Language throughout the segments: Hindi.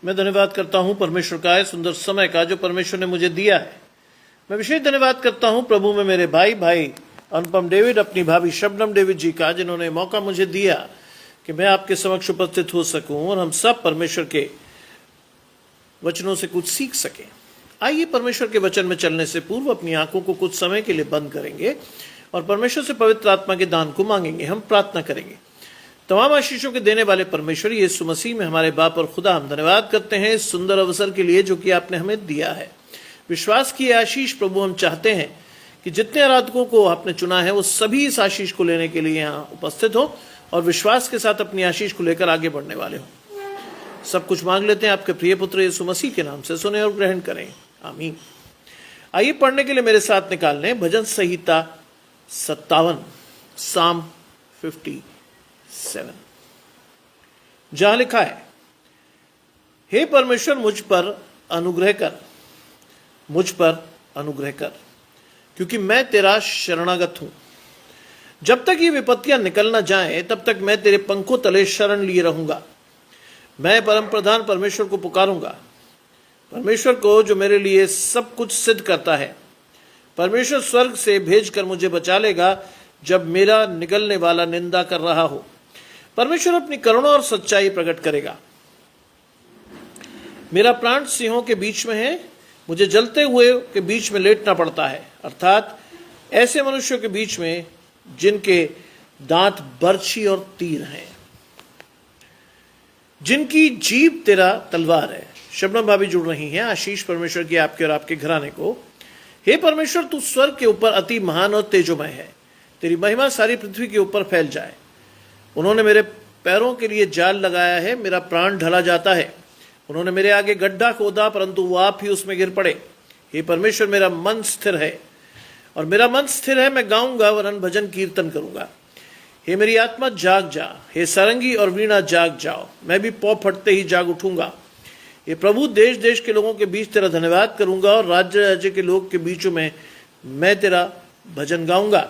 मैं धन्यवाद करता हूं परमेश्वर का सुंदर समय का जो परमेश्वर ने मुझे दिया है। मैं विशेष धन्यवाद करता हूं प्रभु में मेरे भाई अनुपम डेविड, अपनी भाभी शबनम डेविड जी का, जिन्होंने मौका मुझे दिया कि मैं आपके समक्ष उपस्थित हो सकूं और हम सब परमेश्वर के वचनों से कुछ सीख सकें। आइए परमेश्वर के वचन में चलने से पूर्व अपनी आंखों को कुछ समय के लिए बंद करेंगे और परमेश्वर से पवित्र आत्मा के दान को मांगेंगे। हम प्रार्थना करेंगे। तमाम आशीषों के देने वाले परमेश्वर यीशु मसीह में हमारे बाप और खुदा, हम धन्यवाद करते हैं इस सुंदर अवसर के लिए जो कि आपने हमें दिया है। विश्वास की आशीष प्रभु, हम चाहते हैं कि जितने आराधकों को आपने चुना है वो सभी इस आशीष को लेने के लिए यहाँ उपस्थित हो और विश्वास के साथ अपनी आशीष को लेकर आगे बढ़ने वाले हो। सब कुछ मांग लेते हैं आपके प्रिय पुत्र यीशु मसीह के नाम से, सुने और ग्रहण करें, आमीन। आइए पढ़ने के लिए मेरे साथ निकाल लें भजन संहिता 57, साम 57, जहां लिखा है, हे परमेश्वर मुझ पर अनुग्रह कर, मुझ पर अनुग्रह कर, क्योंकि मैं तेरा शरणागत हूं। जब तक ये विपत्तियां निकल ना जाए तब तक मैं तेरे पंखों तले शरण लिए रहूंगा। मैं परम प्रधान परमेश्वर को पुकारूंगा, परमेश्वर को जो मेरे लिए सब कुछ सिद्ध करता है। परमेश्वर स्वर्ग से भेजकर मुझे बचा लेगा जब मेरा निगलने वाला निंदा कर रहा हो। परमेश्वर अपनी करुणा और सच्चाई प्रकट करेगा। मेरा प्राण सिंहों के बीच में है, मुझे जलते हुए के बीच में लेटना पड़ता है, अर्थात ऐसे मनुष्यों के बीच में जिनके दांत बर्छी और तीर हैं, जिनकी जीभ तेरा तलवार है। शबनम भाभी जुड़ रही हैं। आशीष परमेश्वर की आपके और आपके घराने को। हे परमेश्वर, तू स्वर्ग के ऊपर अति महान और तेजोमय है, तेरी महिमा सारी पृथ्वी के ऊपर फैल जाए। उन्होंने मेरे पैरों के लिए जाल लगाया है, मेरा प्राण ढला जाता है। उन्होंने मेरे आगे गड्ढा खोदा, परंतु वो आप ही उसमें गिर पड़े। हे परमेश्वर, मेरा मन स्थिर है और मेरा मन स्थिर है, मैं गाऊंगा वरन भजन कीर्तन करूंगा। हे मेरी आत्मा जाग जा, हे सारंगी और वीणा जाग जाओ, मैं भी पौ फटते ही जाग उठूंगा। ये प्रभु, देश देश के लोगों के बीच तेरा धन्यवाद करूंगा और राज्य राज्य के लोग के बीचों में मैं तेरा भजन गाऊंगा,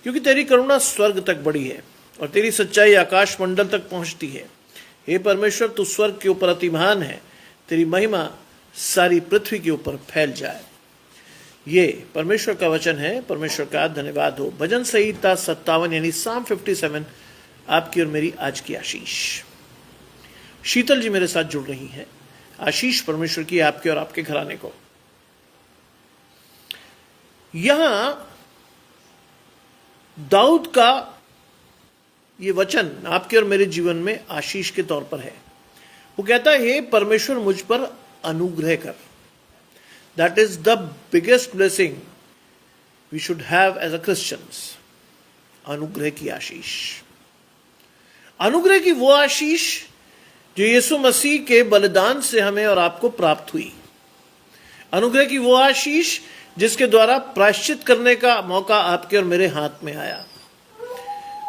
क्योंकि तेरी करुणा स्वर्ग तक बढ़ी है और तेरी सच्चाई आकाश मंडल तक पहुंचती है। हे परमेश्वर, तू स्वर्ग के ऊपर अति महान है, तेरी महिमा सारी पृथ्वी के ऊपर फैल जाए। ये परमेश्वर का वचन है। परमेश्वर का धन्यवाद हो। भजन संहिता 57 यानी साम 57 आपकी और मेरी आज की आशीष। शीतल जी मेरे साथ जुड़ रही हैं। आशीष परमेश्वर की आपके और आपके घराने को। यहां दाऊद का ये वचन आपके और मेरे जीवन में आशीष के तौर पर है। वो कहता है, हे परमेश्वर मुझ पर अनुग्रह कर। That is the biggest blessing we should have as a Christians. अनुग्रह की आशीष, अनुग्रह की वो आशीष जो यीशु मसीह के बलिदान से हमें और आपको प्राप्त हुई। अनुग्रह की वो आशीष जिसके द्वारा प्रायश्चित करने का मौका आपके और मेरे हाथ में आया।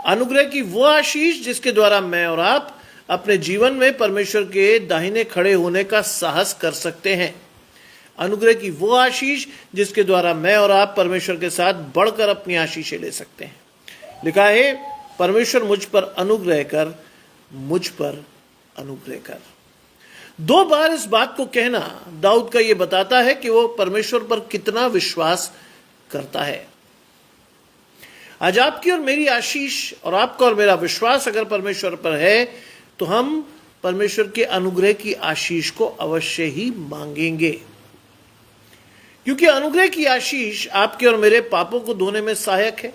अनुग्रह की वो आशीष जिसके द्वारा मैं और आप अपने जीवन में परमेश्वर के दाहिने खड़े होने का साहस कर सकते हैं। अनुग्रह की वो आशीष जिसके द्वारा मैं और आप परमेश्वर के साथ बढ़कर अपनी आशीषें ले सकते हैं। लिखा है, परमेश्वर मुझ पर अनुग्रह कर, मुझ पर अनुग्रह कर। 2 बार इस बात को कहना दाऊद का ये बताता है कि वो परमेश्वर पर कितना विश्वास करता है। आज आपकी और मेरी आशीष और आपका और मेरा विश्वास अगर परमेश्वर पर है तो हम परमेश्वर के अनुग्रह की आशीष को अवश्य ही मांगेंगे, क्योंकि अनुग्रह की आशीष आपके और मेरे पापों को धोने में सहायक है।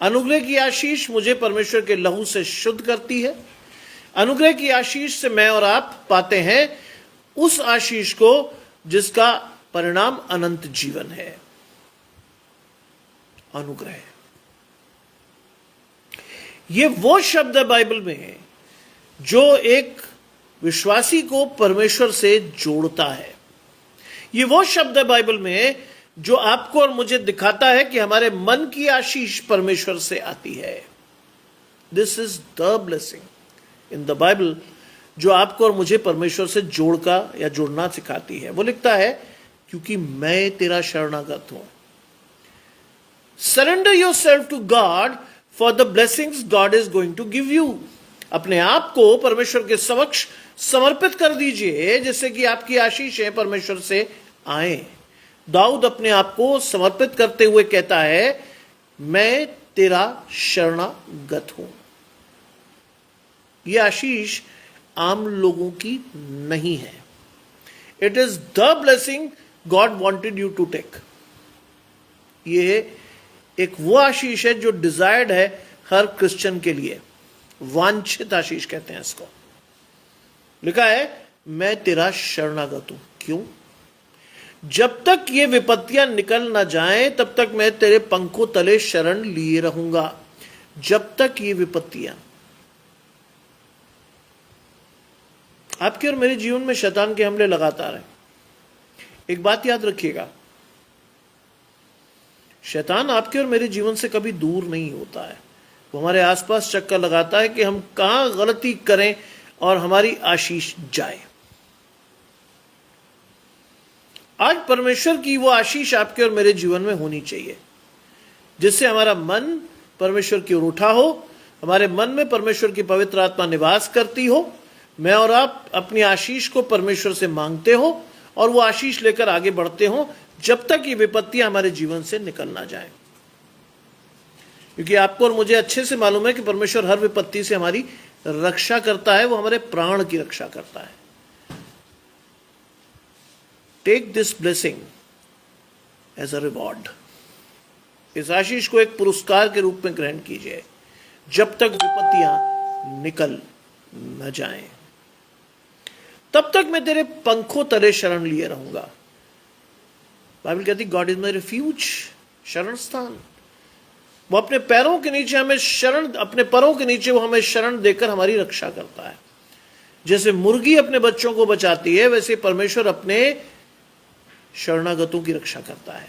अनुग्रह की आशीष मुझे परमेश्वर के लहू से शुद्ध करती है। अनुग्रह की आशीष से मैं और आप पाते हैं उस आशीष को जिसका परिणाम अनंत जीवन है। अनुग्रह, ये वो शब्द है बाइबल में जो एक विश्वासी को परमेश्वर से जोड़ता है। ये वो शब्द है बाइबल में जो आपको और मुझे दिखाता है कि हमारे मन की आशीष परमेश्वर से आती है। This is the blessing in the Bible जो आपको और मुझे परमेश्वर से जोड़का या जोड़ना सिखाती है। वो लिखता है, क्योंकि मैं तेरा शरणागत हूं। Surrender yourself to God for the blessings God is going to give you. अपने आप को परमेश्वर के समक्ष समर्पित कर दीजिए जिससे कि आपकी आशीषें परमेश्वर से आए। दाऊद अपने आप को समर्पित करते हुए कहता है, मैं तेरा शरणागत हूं। यह आशीष आम लोगों की नहीं है। It is the blessing God wanted you to take. ये एक वो आशीष है जो डिजायर्ड है हर क्रिश्चियन के लिए। वांछित आशीष कहते हैं इसको। लिखा है, मैं तेरा शरणागत हूं। क्यों? जब तक ये विपत्तियां निकल ना जाएं तब तक मैं तेरे पंखों तले शरण लिए रहूंगा। जब तक ये विपत्तियां, आपके और मेरे जीवन में शैतान के हमले लगातार हैं। एक बात याद रखिएगा, शैतान आपके और मेरे जीवन से कभी दूर नहीं होता है। वो हमारे आसपास चक्कर लगाता है कि हम कहां गलती करें और हमारी आशीष जाए। आज परमेश्वर की वो आशीष आपके और मेरे जीवन में होनी चाहिए जिससे हमारा मन परमेश्वर की ओर उठा हो, हमारे मन में परमेश्वर की पवित्र आत्मा निवास करती हो, मैं और आप अपनी आशीष को परमेश्वर से मांगते हो और वो आशीष लेकर आगे बढ़ते हो जब तक ये विपत्तियां हमारे जीवन से निकल ना जाए। क्योंकि आपको और मुझे अच्छे से मालूम है कि परमेश्वर हर विपत्ति से हमारी रक्षा करता है, वो हमारे प्राण की रक्षा करता है। Take this blessing as a reward. इस आशीष को एक पुरस्कार के रूप में ग्रहण कीजिए जब तक विपत्तियां निकल न जाएं। तब तक मैं तेरे पंखों तले शरण लिए रहूंगा। बाइबल कहती गॉड इज माई रिफ्यूज, शरण स्थान। वो अपने पैरों के नीचे हमें शरण, अपने पैरों के नीचे वो हमें शरण देकर हमारी रक्षा करता है। जैसे मुर्गी अपने बच्चों को बचाती है, वैसे परमेश्वर अपने शरणागतों की रक्षा करता है।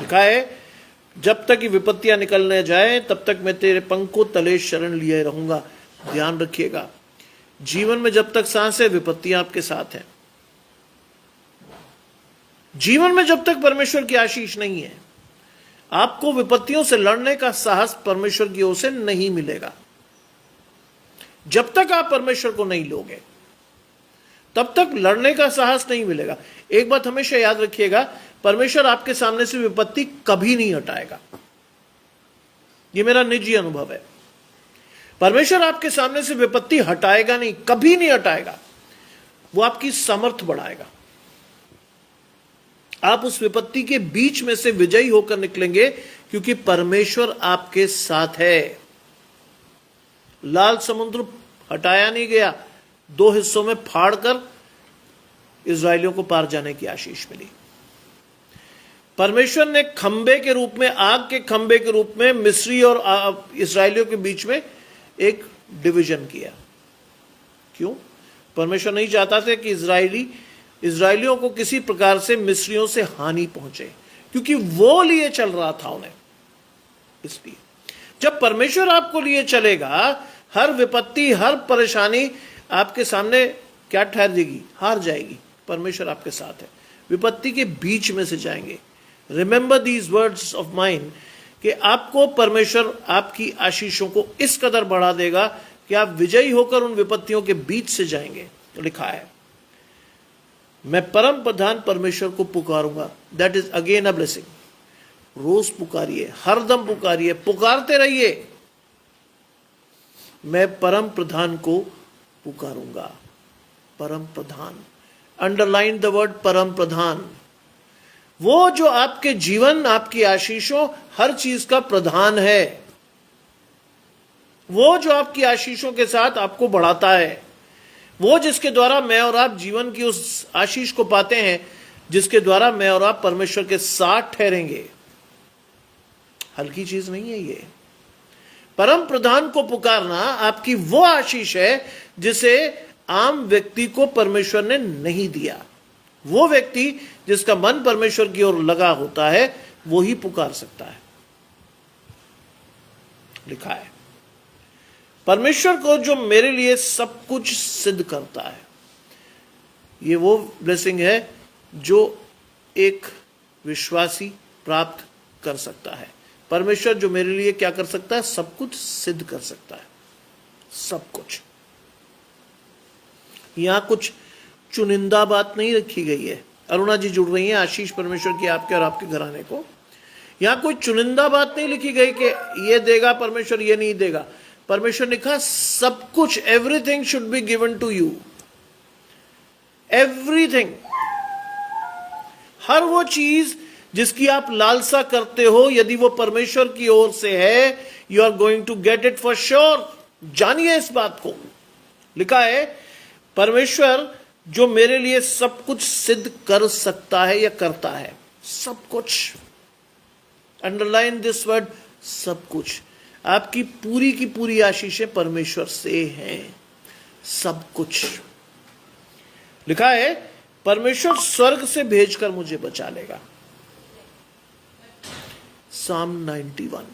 लिखा है, जब तक ये विपत्तियां निकलने जाए तब तक मैं तेरे पंखों तले शरण लिए रहूंगा। ध्यान रखिएगा, जीवन में जब तक सांस है विपत्तियां आपके साथ हैं। जीवन में जब तक परमेश्वर की आशीष नहीं है, आपको विपत्तियों से लड़ने का साहस परमेश्वर की ओर से नहीं मिलेगा। जब तक आप परमेश्वर को नहीं लोगे तब तक लड़ने का साहस नहीं मिलेगा। एक बात हमेशा याद रखिएगा, परमेश्वर आपके सामने से विपत्ति कभी नहीं हटाएगा। यह मेरा निजी अनुभव है। परमेश्वर आपके सामने से विपत्ति हटाएगा नहीं, कभी नहीं हटाएगा। वो आपकी समर्थ बढ़ाएगा। आप उस विपत्ति के बीच में से विजयी होकर निकलेंगे क्योंकि परमेश्वर आपके साथ है। लाल समुद्र हटाया नहीं गया, 2 हिस्सों में फाड़कर इजरायलियों को पार जाने की आशीष मिली। परमेश्वर ने खंबे के रूप में, आग के खंबे के रूप में मिस्री और इजरायलियों के बीच में एक डिवीजन किया। क्यों? परमेश्वर नहीं चाहता था कि इजरायलियों को किसी प्रकार से मिस्रियों से हानि पहुंचे, क्योंकि वो लिए चल रहा था उन्हें। इसलिए जब परमेश्वर आपको लिए चलेगा, हर विपत्ति, हर परेशानी आपके सामने क्या ठहर देगी? हार जाएगी। परमेश्वर आपके साथ है। विपत्ति के बीच में से जाएंगे। Remember these words of mine कि आपको परमेश्वर आपकी आशीषों को इस कदर बढ़ा देगा कि आप विजयी होकर उन विपत्तियों के बीच से जाएंगे। तो लिखा है, मैं परम प्रधान परमेश्वर को पुकारूंगा। That is again a blessing. रोज पुकारिए, हरदम पुकारिए, पुकारते रहिए, मैं परम प्रधान को पुकारूंगा। परम प्रधान, अंडरलाइन द वर्ड परम प्रधान। वो जो आपके जीवन, आपकी आशीषों, हर चीज का प्रधान है। वो जो आपकी आशीषों के साथ आपको बढ़ाता है, वो जिसके द्वारा मैं और आप जीवन की उस आशीष को पाते हैं जिसके द्वारा मैं और आप परमेश्वर के साथ ठहरेंगे। हल्की चीज नहीं है ये। परम प्रधान को पुकारना आपकी वो आशीष है जिसे आम व्यक्ति को परमेश्वर ने नहीं दिया। वो व्यक्ति जिसका मन परमेश्वर की ओर लगा होता है वो ही पुकार सकता है। लिखा है, परमेश्वर को जो मेरे लिए सब कुछ सिद्ध करता है। ये वो ब्लेसिंग है जो एक विश्वासी प्राप्त कर सकता है। परमेश्वर जो मेरे लिए क्या कर सकता है? सब कुछ सिद्ध कर सकता है। सब कुछ। यहां कुछ चुनिंदा बात नहीं रखी गई है। अरुणा जी जुड़ रही हैं, आशीष परमेश्वर की आपके और आपके घराने को। यहां कोई चुनिंदा बात नहीं लिखी गई कि ये देगा परमेश्वर, ये नहीं देगा। परमेश्वर ने कहा सब कुछ, everything should be given to you, everything. हर वो चीज जिसकी आप लालसा करते हो, यदि वो परमेश्वर की ओर से है, you are going to get it for sure. जानिए इस बात को। लिखा है परमेश्वर जो मेरे लिए सब कुछ सिद्ध कर सकता है या करता है, सब कुछ। अंडरलाइन दिस वर्ड, सब कुछ। आपकी पूरी की पूरी आशीषें परमेश्वर से हैं, सब कुछ। लिखा है परमेश्वर स्वर्ग से भेजकर मुझे बचा लेगा। साम 91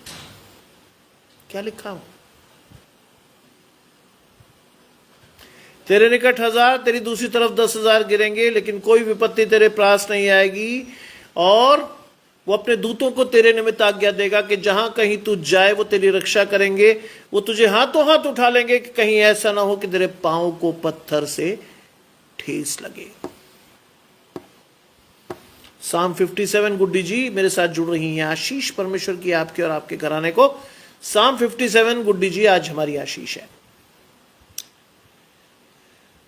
क्या लिखा हो? तेरे निकट 1000, तेरी दूसरी तरफ 10,000 गिरेंगे, लेकिन कोई विपत्ति तेरे पास नहीं आएगी। और वो अपने दूतों को तेरे निमित्त आज्ञा देगा कि जहां कहीं तू जाए वो तेरी रक्षा करेंगे। वो तुझे हाथों हाथ उठा लेंगे कि कहीं ऐसा ना हो कि तेरे पांव को पत्थर से ठेस लगे। साम 57 गुड्डी जी मेरे साथ जुड़ रही हैं। आशीष परमेश्वर की आपके और आपके घराने को। साम 57 गुड्डी जी आज हमारी आशीष है।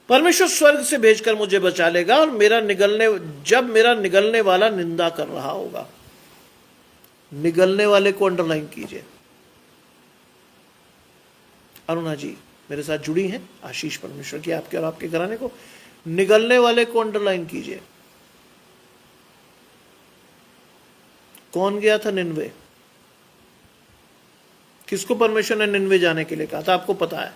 परमेश्वर स्वर्ग से भेजकर मुझे बचा लेगा और जब मेरा निगलने वाला निंदा कर रहा होगा। निगलने वाले को अंडरलाइन कीजिए। अरुणा जी मेरे साथ जुड़ी हैं, आशीष परमेश्वर की आपके और आपके घराने को। निगलने वाले को अंडरलाइन कीजिए। कौन गया था निन्वे? किसको परमेश्वर ने निन्वे जाने के लिए कहा था? आपको पता है।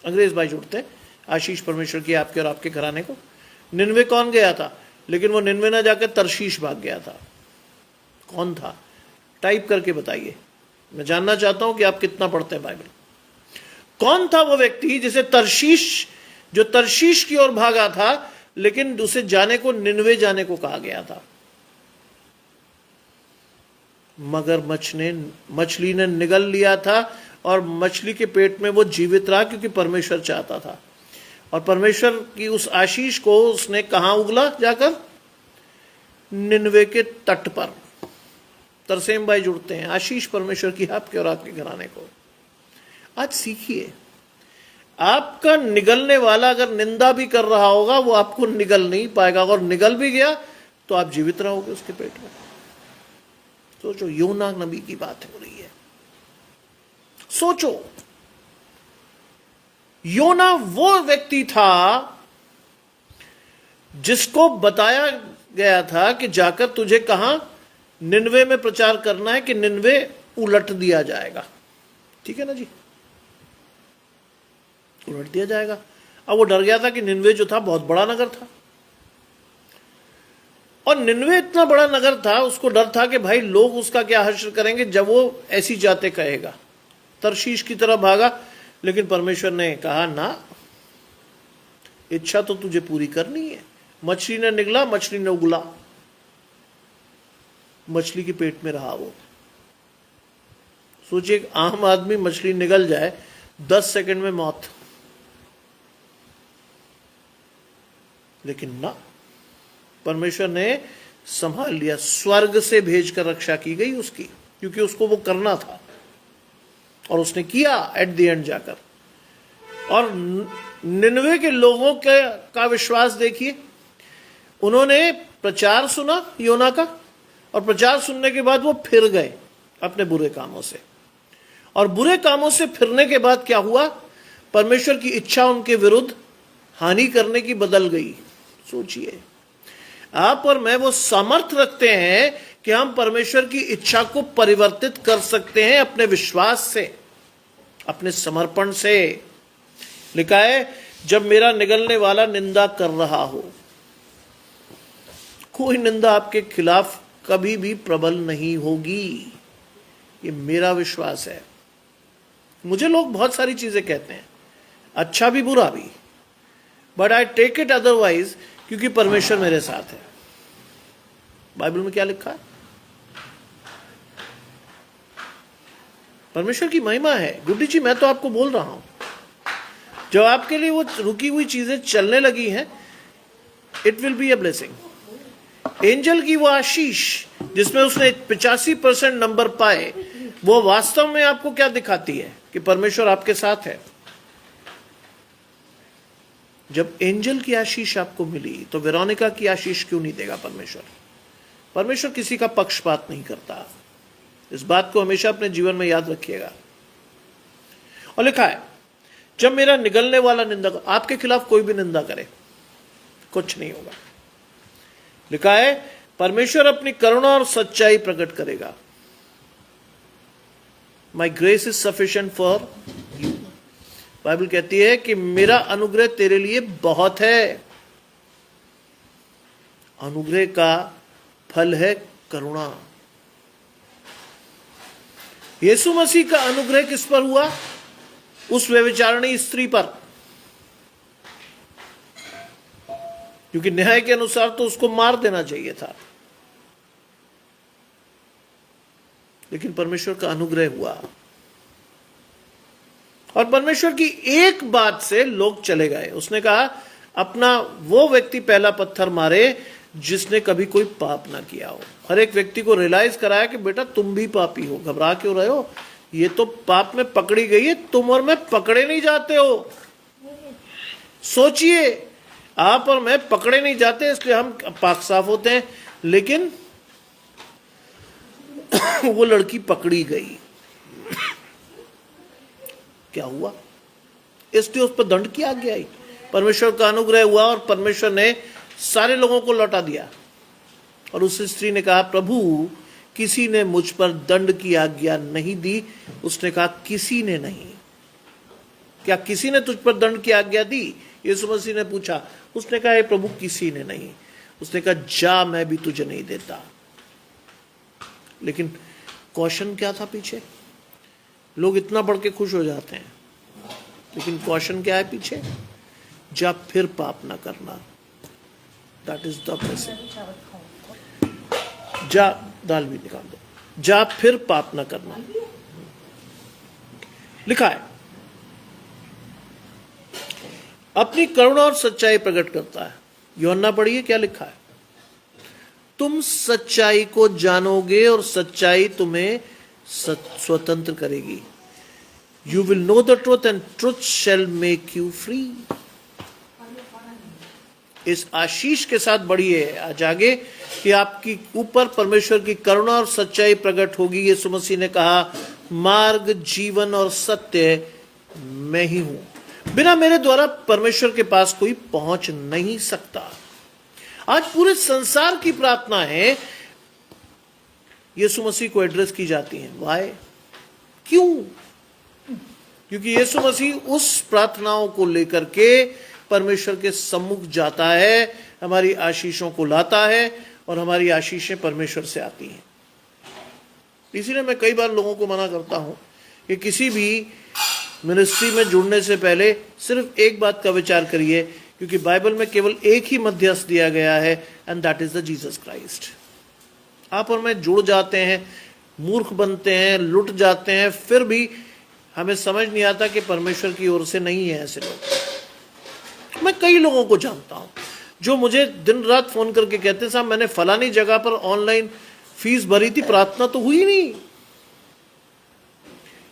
अंग्रेज भाई जुड़ते हैं, आशीष परमेश्वर की आपके और आपके घराने को। निन्वे कौन गया था? लेकिन वो निन्वे ना जाकर तरशीश भाग गया था। कौन था? टाइप करके बताइए, मैं जानना चाहता हूं कि आप कितना पढ़ते हैं बाइबल। कौन था वो व्यक्ति जिसे जो तरशीश की ओर भागा था, लेकिन उसे जाने को निन्वे जाने को कहा गया था? मगर मछली ने निगल लिया था और मछली के पेट में वो जीवित रहा, क्योंकि परमेश्वर चाहता था। और परमेश्वर की उस आशीष को उसने कहां उगला? जाकर निन्वे के तट पर। तरसेम भाई जुड़ते हैं, आशीष परमेश्वर की आपके और आपके घराने को। आज सीखिए, आपका निगलने वाला अगर निंदा भी कर रहा होगा, वो आपको निगल नहीं पाएगा। और निगल भी गया तो आप जीवित रहोगे उसके पेट में। सोचो, योना नबी की बात हो रही है। सोचो, योना वो व्यक्ति था जिसको बताया गया था कि जाकर तुझे कहां? निन्वे में प्रचार करना है कि निन्वे उलट दिया जाएगा। ठीक है ना जी, उलट दिया जाएगा। अब वो डर गया था कि निन्वे जो था बहुत बड़ा नगर था, और निन्वे इतना बड़ा नगर था, उसको डर था कि भाई लोग उसका क्या हश्र करेंगे जब वो ऐसी जाते कहेगा। तरशीश की तरफ भागा, लेकिन परमेश्वर ने कहा ना, इच्छा तो तुझे पूरी करनी है। मछली ने निगला, मछली ने उगला, मछली के पेट में रहा वो। सोचिए, एक आम आदमी मछली निगल जाए, 10 सेकंड में मौत। लेकिन ना, परमेश्वर ने संभाल लिया। स्वर्ग से भेजकर रक्षा की गई उसकी, क्योंकि उसको वो करना था और उसने किया एट द एंड जाकर। और निन्वे के लोगों का विश्वास देखिए। उन्होंने प्रचार सुना योना का, और प्रचार सुनने के बाद वो फिर गए अपने बुरे कामों से। और बुरे कामों से फिरने के बाद क्या हुआ? परमेश्वर की इच्छा उनके विरुद्ध हानि करने की बदल गई। सोचिए, आप और मैं वो सामर्थ रखते हैं कि हम परमेश्वर की इच्छा को परिवर्तित कर सकते हैं अपने विश्वास से, अपने समर्पण से। लिखा है, जब मेरा निगलने वाला निंदा कर रहा हो। कोई निंदा आपके खिलाफ कभी भी प्रबल नहीं होगी, ये मेरा विश्वास है। मुझे लोग बहुत सारी चीजें कहते हैं, अच्छा भी बुरा भी, but I take it otherwise, क्योंकि परमेश्वर मेरे साथ है। बाइबल में क्या लिखा है? परमेश्वर की महिमा है। गुड्डी जी, मैं तो आपको बोल रहा हूं, जब आपके लिए वो रुकी हुई चीजें चलने लगी हैं, it will be a blessing. Angel की वो आशीष जिसमें उसने 85% नंबर पाए, वो वास्तव में आपको क्या दिखाती है कि परमेश्वर आपके साथ है। जब एंजल की आशीष आपको मिली तो वेरोनिका की आशीष क्यों नहीं देगा परमेश्वर? परमेश्वर किसी का पक्षपात नहीं करता। इस बात को हमेशा अपने जीवन में याद रखिएगा। और लिखा है, जब मेरा निगलने वाला निंदा, आपके खिलाफ कोई भी निंदा करे, कुछ नहीं होगा। लिखा है, परमेश्वर अपनी करुणा और सच्चाई प्रकट करेगा। माई grace is sufficient for you. Bible कहती है कि मेरा अनुग्रह तेरे लिए बहुत है। अनुग्रह का फल है करुणा। यीशु मसीह का अनुग्रह किस पर हुआ? उस व्यभिचारिणी स्त्री पर, क्योंकि न्याय के अनुसार तो उसको मार देना चाहिए था, लेकिन परमेश्वर का अनुग्रह हुआ। और परमेश्वर की एक बात से लोग चले गए। उसने कहा, अपना वो व्यक्ति पहला पत्थर मारे जिसने कभी कोई पाप ना किया हो। हर एक व्यक्ति को रियलाइज कराया कि बेटा तुम भी पापी हो, घबरा क्यों रहे हो? ये तो पाप में पकड़ी गई है, तुम और मैं पकड़े नहीं जाते हो। सोचिए, आप और मैं पकड़े नहीं जाते, इसलिए हम पाक साफ होते हैं, लेकिन वो लड़की पकड़ी गई। क्या हुआ? इसलिए उस पर दंड की आज्ञा आई। परमेश्वर का अनुग्रह हुआ और परमेश्वर ने सारे लोगों को लौटा दिया। और उस स्त्री ने कहा, प्रभु किसी ने मुझ पर दंड की आज्ञा नहीं दी। उसने कहा, किसी ने नहीं। क्या किसी ने तुझ पर दंड की आज्ञा दी? यीशु मसीह ने पूछा। उसने कहा, हे प्रभु किसी ने नहीं। उसने कहा, जा, मैं भी तुझे नहीं देता। लेकिन क्वेश्चन क्या था पीछे? लोग इतना बढ़ के खुश हो जाते हैं, लेकिन क्वेश्चन क्या है पीछे? जा फिर पाप ना करना। That is the blessing. जा, दाल भी निकाल दो। जा फिर पाप ना करना। लिखा है, अपनी करुणा और सच्चाई प्रकट करता है। यूहन्ना पढ़िए क्या लिखा है, तुम सच्चाई को जानोगे और सच्चाई तुम्हें स्वतंत्र करेगी। You will know the truth and truth shell make you free. इस आशीष के साथ बढ़िए आज आगे कि आपकी ऊपर परमेश्वर की करुणा और सच्चाई प्रकट होगी। यीशु मसीह ने कहा, मार्ग, जीवन और सत्य मैं ही हूं। बिना मेरे द्वारा परमेश्वर के पास कोई पहुंच नहीं सकता। आज पूरे संसार की प्रार्थना है यीशु मसीह को एड्रेस की जाती है। वाई? क्यों? क्योंकि यीशु मसीह उस प्रार्थनाओं को लेकर के परमेश्वर के सम्मुख जाता है, हमारी आशीषों को लाता है और हमारी आशीषें परमेश्वर से आती हैं। इसीलिए मैं कई बार लोगों को मना करता हूं कि किसी भी मिनिस्ट्री में जुड़ने से पहले सिर्फ एक बात का विचार करिए, क्योंकि बाइबल में केवल एक ही मध्यस्थ दिया गया है, and that is the Jesus Christ. आप और मैं जुड़ जाते हैं, मूर्ख बनते हैं, लुट जाते हैं, फिर भी हमें समझ नहीं आता कि परमेश्वर की ओर से नहीं है ऐसे लोग। मैं कई लोगों को जानता हूं जो मुझे दिन रात फोन करके कहते हैं, साहब मैंने फलानी जगह पर ऑनलाइन फीस भरी थी, प्रार्थना तो हुई नहीं।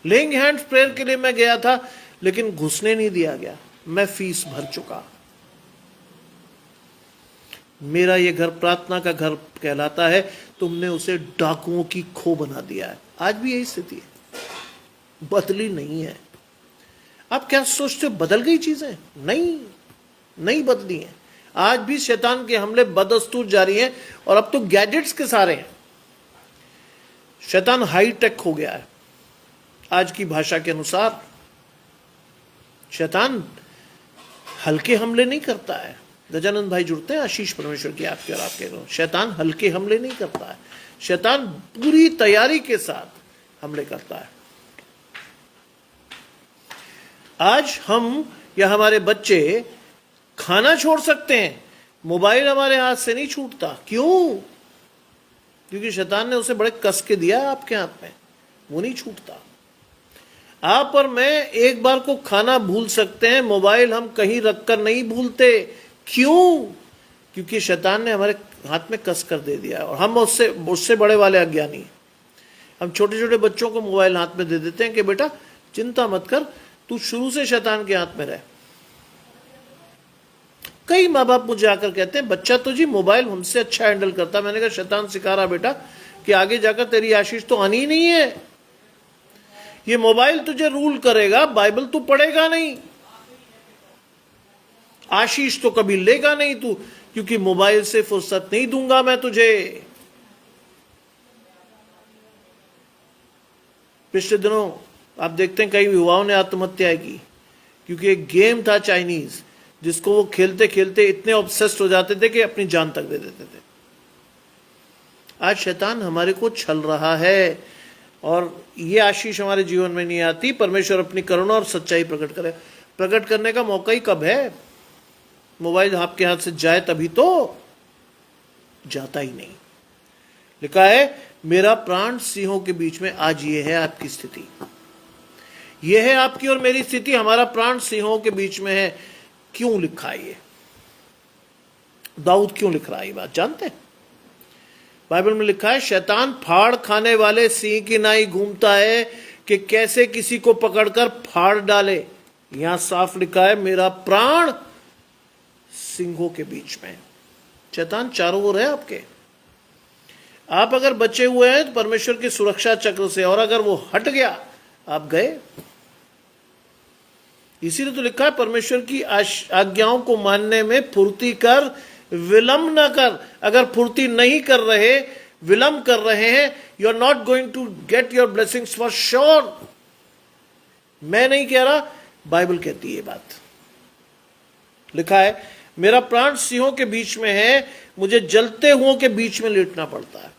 लेइंग हैंड्स प्रेयर के लिए मैं गया था, लेकिन घुसने नहीं दिया गया, मैं फीस भर चुका। मेरा ये घर प्रार्थना का घर कहलाता है, तुमने उसे डाकुओं की खो बना दिया है। आज भी यही स्थिति है, बदली नहीं है। आप क्या सोचते हो बदल गई चीजें? नहीं, नहीं बदली हैं। आज भी शैतान के हमले बदस्तूर जारी हैं, और अब तो गैजेट्स के सारे हैं। शैतान हाईटेक हो गया है। आज की भाषा के अनुसार शैतान हल्के हमले नहीं करता है। गजानंद भाई जुड़ते हैं, आशीष परमेश्वर की आपके और आपके को। शैतान हल्के हमले नहीं करता है, शैतान पूरी तैयारी के साथ हमले करता है। आज हम या हमारे बच्चे खाना छोड़ सकते हैं, मोबाइल हमारे हाथ से नहीं छूटता। क्यों? क्योंकि शैतान ने उसे बड़े कस के दिया आपके हाथ में, वो नहीं छूटता। आप और मैं एक बार को खाना भूल सकते हैं, मोबाइल हम कहीं रखकर नहीं भूलते। क्यों? क्योंकि शैतान ने हमारे हाथ में कस कर दे दिया और हम उससे उससे बड़े वाले अज्ञानी। हम छोटे छोटे बच्चों को मोबाइल हाथ में दे देते हैं कि बेटा चिंता मत कर, तू शुरू से शैतान के हाथ में रह। कई माँ बाप मुझे आकर कहते हैं बच्चा तो जी मोबाइल हमसे अच्छा हैंडल करता। मैंने कहा शैतान सिखा रहा बेटा कि आगे जाकर तेरी आशीष तो आनी ही नहीं है। ये मोबाइल तुझे रूल करेगा, बाइबल तू पढ़ेगा नहीं, आशीष तो कभी लेगा नहीं तू, क्योंकि मोबाइल से फुर्सत नहीं दूंगा मैं तुझे। पिछले दिनों आप देखते हैं कई युवाओं ने आत्महत्या की, क्योंकि एक गेम था चाइनीज जिसको वो खेलते खेलते इतने ऑब्सेस्ड हो जाते थे कि अपनी जान तक दे देते थे। आज शैतान हमारे को छल रहा है और ये आशीष हमारे जीवन में नहीं आती। परमेश्वर अपनी करुणा और सच्चाई प्रकट करे। प्रकट करने का मौका ही कब है? मोबाइल आपके हाथ से जाए तभी तो, जाता ही नहीं। लिखा है मेरा प्राण सिंहों के बीच में। आज ये है आपकी स्थिति, ये है आपकी और मेरी स्थिति। हमारा प्राण सिंहों के बीच में है। क्यों लिखा है ये? दाऊद क्यों लिख रहा है ये बात जानते हैं? बाइबल में लिखा है शैतान फाड़ खाने वाले सिंह की नाई घूमता है कि कैसे किसी को पकड़कर फाड़ डाले। यहां साफ लिखा है मेरा प्राण सिंहों के बीच में। शैतान चारों ओर है आपके। आप अगर बचे हुए हैं तो परमेश्वर की सुरक्षा चक्र से, और अगर वो हट गया आप गए। इसीलिए तो लिखा है परमेश्वर की आज्ञाओं को मानने में फुर्ती कर, विलंब न कर। अगर फुर्ती नहीं कर रहे, विलंब कर रहे हैं, you are not going to get your blessings for sure. मैं नहीं कह रहा, बाइबल कहती है ये बात। लिखा है मेरा प्राण सिंहों के बीच में है, मुझे जलते हुओं के बीच में लेटना पड़ता है।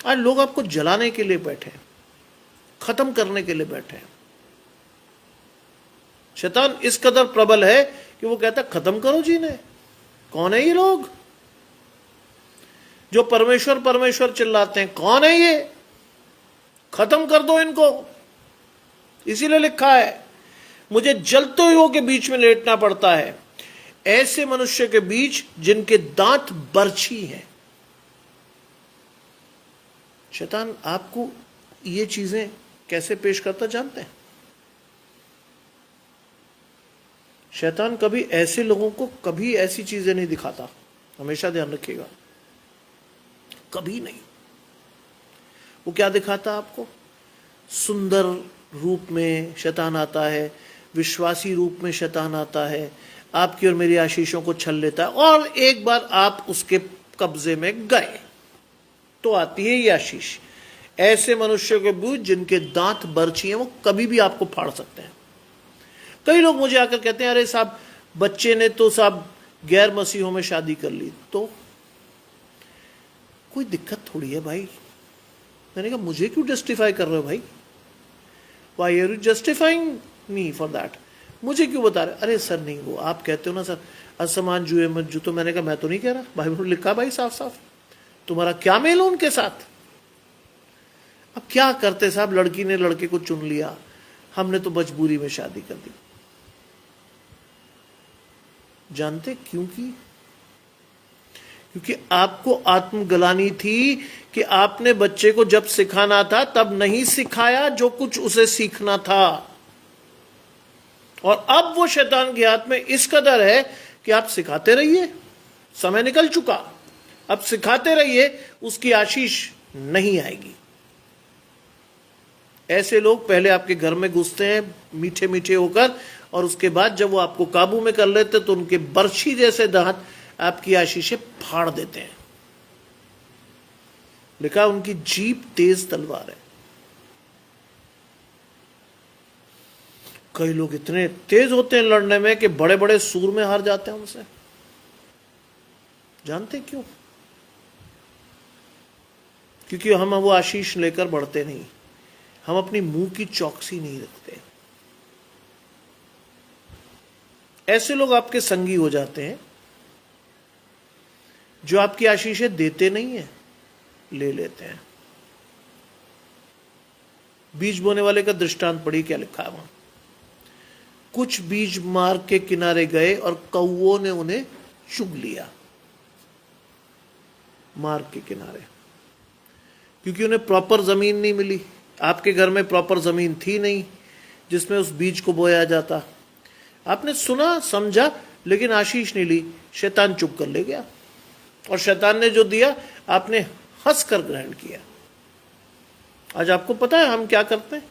आज लोग आपको जलाने के लिए बैठे हैं, खत्म करने के लिए बैठे हैं। शैतान इस कदर प्रबल है कि वो कहता खत्म करो जिन्हें। कौन है ये लोग जो परमेश्वर परमेश्वर चिल्लाते हैं? कौन है ये? खत्म कर दो इनको। इसीलिए लिखा है मुझे जलते हुओं के बीच में लेटना पड़ता है, ऐसे मनुष्य के बीच जिनके दांत बरछी हैं। शैतान आपको ये चीजें कैसे पेश करता जानते हैं? शैतान कभी ऐसे लोगों को कभी ऐसी चीजें नहीं दिखाता। हमेशा ध्यान रखिएगा, कभी नहीं। वो क्या दिखाता आपको? सुंदर रूप में शैतान आता है, विश्वासी रूप में शैतान आता है, आपकी और मेरी आशीषों को छल लेता है, और एक बार आप उसके कब्जे में गए तो आती है ये आशीष। ऐसे मनुष्यों के बीच जिनके दांत बरछी हैं, वो कभी भी आपको फाड़ सकते हैं। कई लोग मुझे आकर कहते हैं अरे साहब बच्चे ने तो साहब गैर मसीहों में शादी कर ली, तो कोई दिक्कत थोड़ी है भाई। मैंने कहा मुझे क्यों जस्टिफाई कर रहे हो भाई? Why are you justifying me for that? मुझे क्यों बता रहे? अरे सर नहीं, वो आप कहते हो ना सर असमान जुए मत जू। तो मैंने कहा मैं तो नहीं कह रहा, बाइबल में लिखा भाई साफ साफ। तुम्हारा क्या मेल हो उनके साथ? अब क्या करते साहब, लड़की ने लड़के को चुन लिया, हमने तो मजबूरी में शादी कर दी। जानते क्यों की? क्योंकि आपको आत्मग्लानि थी कि आपने बच्चे को जब सिखाना था तब नहीं सिखाया जो कुछ उसे सीखना था। और अब वो शैतान के हाथ में इस कदर है कि आप सिखाते रहिए, समय निकल चुका, अब सिखाते रहिए, उसकी आशीष नहीं आएगी। ऐसे लोग पहले आपके घर में घुसते हैं मीठे मीठे होकर, और उसके बाद जब वो आपको काबू में कर लेते तो उनके बरछी जैसे दांत आपकी आशीषें फाड़ देते हैं। लिखा उनकी जीभ तेज तलवार है। कई लोग इतने तेज होते हैं लड़ने में कि बड़े बड़े सूर में हार जाते हैं उनसे। जानते क्यों? क्योंकि हम वो आशीष लेकर बढ़ते नहीं, हम अपनी मुंह की चौकसी नहीं रखते। ऐसे लोग आपके संगी हो जाते हैं जो आपकी आशीषें देते नहीं है, ले लेते हैं। बीज बोने वाले का दृष्टांत पढ़ी, क्या लिखा है वहां। कुछ बीज मार्ग के किनारे गए और कौओं ने उन्हें चुग लिया। मार्ग के किनारे, क्योंकि उन्हें प्रॉपर जमीन नहीं मिली। आपके घर में प्रॉपर जमीन थी नहीं जिसमें उस बीज को बोया जाता। आपने सुना, समझा, लेकिन आशीष नहीं ली, शैतान चुप कर ले गया। और शैतान ने जो दिया आपने हंस कर ग्रहण किया। आज आपको पता है हम क्या करते हैं?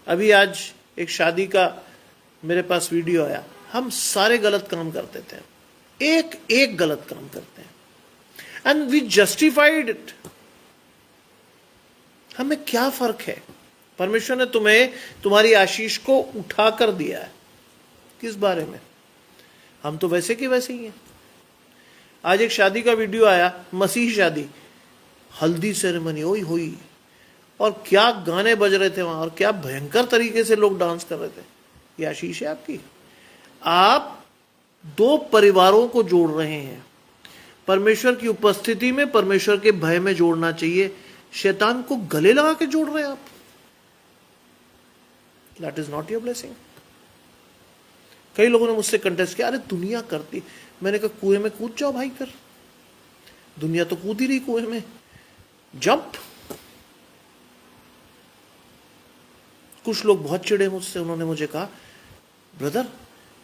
अभी आज एक शादी का मेरे पास वीडियो आया। हम सारे गलत काम कर देते हैं, एक एक गलत काम करते हैं, एंड वी जस्टिफाइड इट। हमें क्या फर्क है? परमेश्वर ने तुम्हें तुम्हारी आशीष को उठा कर दिया है, किस बारे में? हम तो वैसे के वैसे ही हैं। आज एक शादी का वीडियो आया, मसीह शादी, हल्दी सेरेमनी हुई और क्या गाने बज रहे थे वहां, और क्या भयंकर तरीके से लोग डांस कर रहे थे। ये आशीष है आपकी। आप दो परिवारों को जोड़ रहे हैं। परमेश्वर की उपस्थिति में, परमेश्वर के भय में जोड़ना चाहिए। शैतान को गले लगा के जोड़ रहे हैं आप। That is not your blessing. कई लोगों ने मुझसे कंटेस्ट किया, अरे दुनिया करती। मैंने कहा कुएं में कूद जाओ भाई, फिर दुनिया तो कूद ही रही कुएं में, जंप। कुछ लोग बहुत चिढ़े मुझसे, उन्होंने मुझे कहा ब्रदर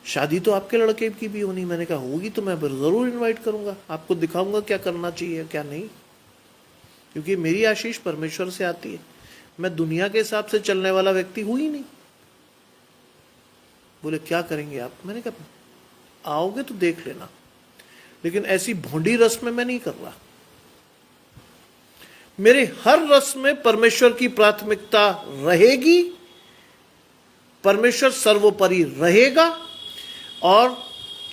शादी तो आपके लड़के की भी होनी। मैंने कहा होगी तो मैं जरूर इनवाइट करूंगा, आपको दिखाऊंगा क्या करना चाहिए क्या नहीं, क्योंकि मेरी आशीष परमेश्वर से आती है। मैं दुनिया के हिसाब से चलने वाला व्यक्ति हूं ही नहीं। बोले क्या करेंगे आप? मैंने कहा आओगे तो देख लेना, लेकिन ऐसी भोंडी रस्म में मैं नहीं कर रहा। मेरे हर रस्म में परमेश्वर की प्राथमिकता रहेगी, परमेश्वर सर्वोपरि रहेगा, और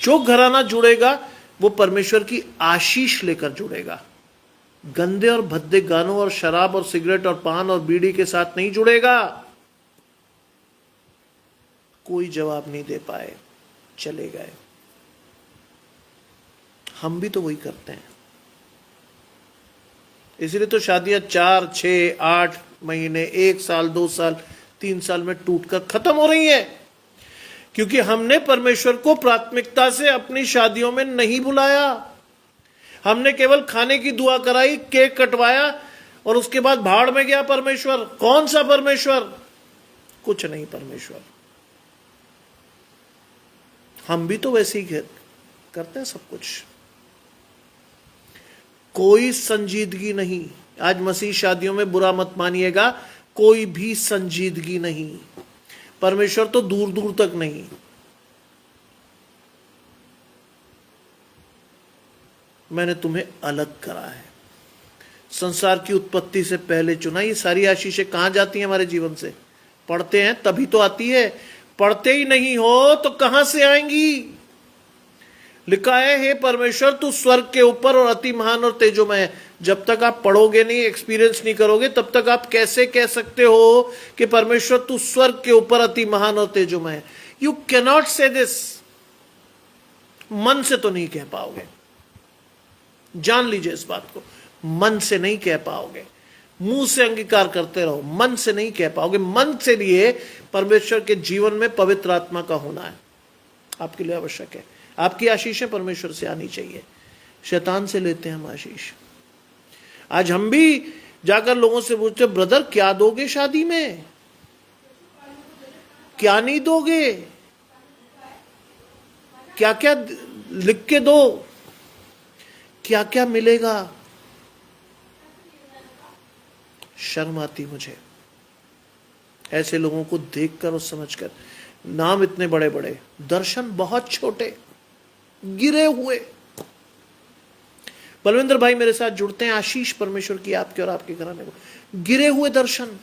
जो घराना जुड़ेगा वो परमेश्वर की आशीष लेकर जुड़ेगा। गंदे और भद्दे गानों और शराब और सिगरेट और पान और बीड़ी के साथ नहीं जुड़ेगा। कोई जवाब नहीं दे पाए, चले गए। हम भी तो वही करते हैं। इसलिए तो शादियां 4, 6, 8 महीने, 1 साल, 2 साल, 3 साल में टूटकर खत्म हो रही है, क्योंकि हमने परमेश्वर को प्राथमिकता से अपनी शादियों में नहीं बुलाया। हमने केवल खाने की दुआ कराई, केक कटवाया, और उसके बाद भाड़ में गया परमेश्वर। कौन सा परमेश्वर? कुछ नहीं परमेश्वर। हम भी तो वैसे ही करते हैं सब कुछ। कोई संजीदगी नहीं। आज मसीह शादियों में बुरा मत मानिएगा, कोई भी संजीदगी नहीं। परमेश्वर तो दूर दूर तक नहीं। मैंने तुम्हें अलग करा है, संसार की उत्पत्ति से पहले चुना। ये सारी आशीषें कहां जाती हैं हमारे जीवन से? पढ़ते हैं तभी तो आती है। पढ़ते ही नहीं हो तो कहां से आएंगी? लिखा है, हे परमेश्वर तू स्वर्ग के ऊपर और अति महान और तेजोमय है। जब तक आप पढ़ोगे नहीं, एक्सपीरियंस नहीं करोगे, तब तक आप कैसे कह सकते हो कि परमेश्वर तू स्वर्ग के ऊपर अति महान और तेजोमय है? You cannot say this. मन से तो नहीं कह पाओगे, जान लीजिए इस बात को। मन से नहीं कह पाओगे। मुंह से अंगीकार करते रहो, मन से नहीं कह पाओगे। मन से लिए परमेश्वर के जीवन में पवित्र आत्मा का होना है आपके लिए आवश्यक है। आपकी आशीषें परमेश्वर से आनी चाहिए। शैतान से लेते हैं हम आशीष। आज हम भी जाकर लोगों से पूछते, ब्रदर क्या दोगे शादी में, क्या नहीं दोगे, क्या क्या लिख के दो, क्या क्या मिलेगा। शर्म आती मुझे ऐसे लोगों को देखकर और समझकर। नाम इतने बड़े बड़े, दर्शन बहुत छोटे, गिरे हुए। बलविंदर भाई मेरे साथ जुड़ते हैं, आशीष परमेश्वर की आपके और आपके घराने को। गिरे हुए दर्शन।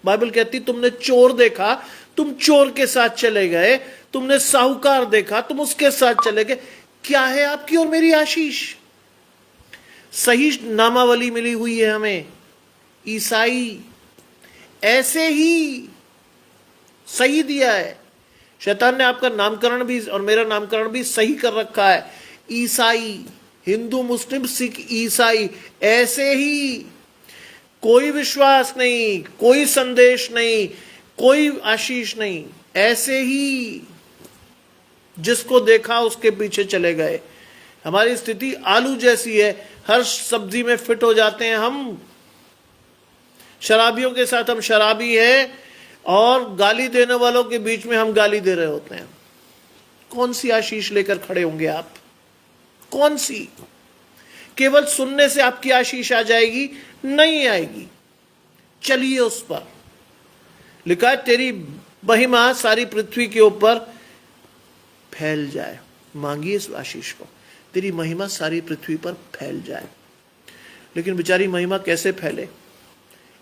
बाइबल कहती तुमने चोर देखा, तुम चोर के साथ चले गए। तुमने साहूकार देखा, तुम उसके साथ चले गए। क्या है आपकी और मेरी आशीष? सही नामावली मिली हुई है हमें, ईसाई। ऐसे ही सही दिया है। शैतान ने आपका नामकरण भी और मेरा नामकरण भी सही कर रखा है, ईसाई। हिंदू, मुस्लिम, सिख, ईसाई, ऐसे ही। कोई विश्वास नहीं, कोई संदेश नहीं, कोई आशीष नहीं, ऐसे ही जिसको देखा उसके पीछे चले गए। हमारी स्थिति आलू जैसी है, हर सब्जी में फिट हो जाते हैं हम। शराबियों के साथ हम शराबी हैं और गाली देने वालों के बीच में हम गाली दे रहे होते हैं। कौन सी आशीष लेकर खड़े होंगे आप? कौन सी? केवल सुनने से आपकी आशीष आ जाएगी? नहीं आएगी। चलिए उस पर। लिखा है तेरी महिमा सारी पृथ्वी के ऊपर फैल जाए। मांगिए इस आशीष को, तेरी महिमा सारी पृथ्वी पर फैल जाए। लेकिन बेचारी महिमा कैसे फैले?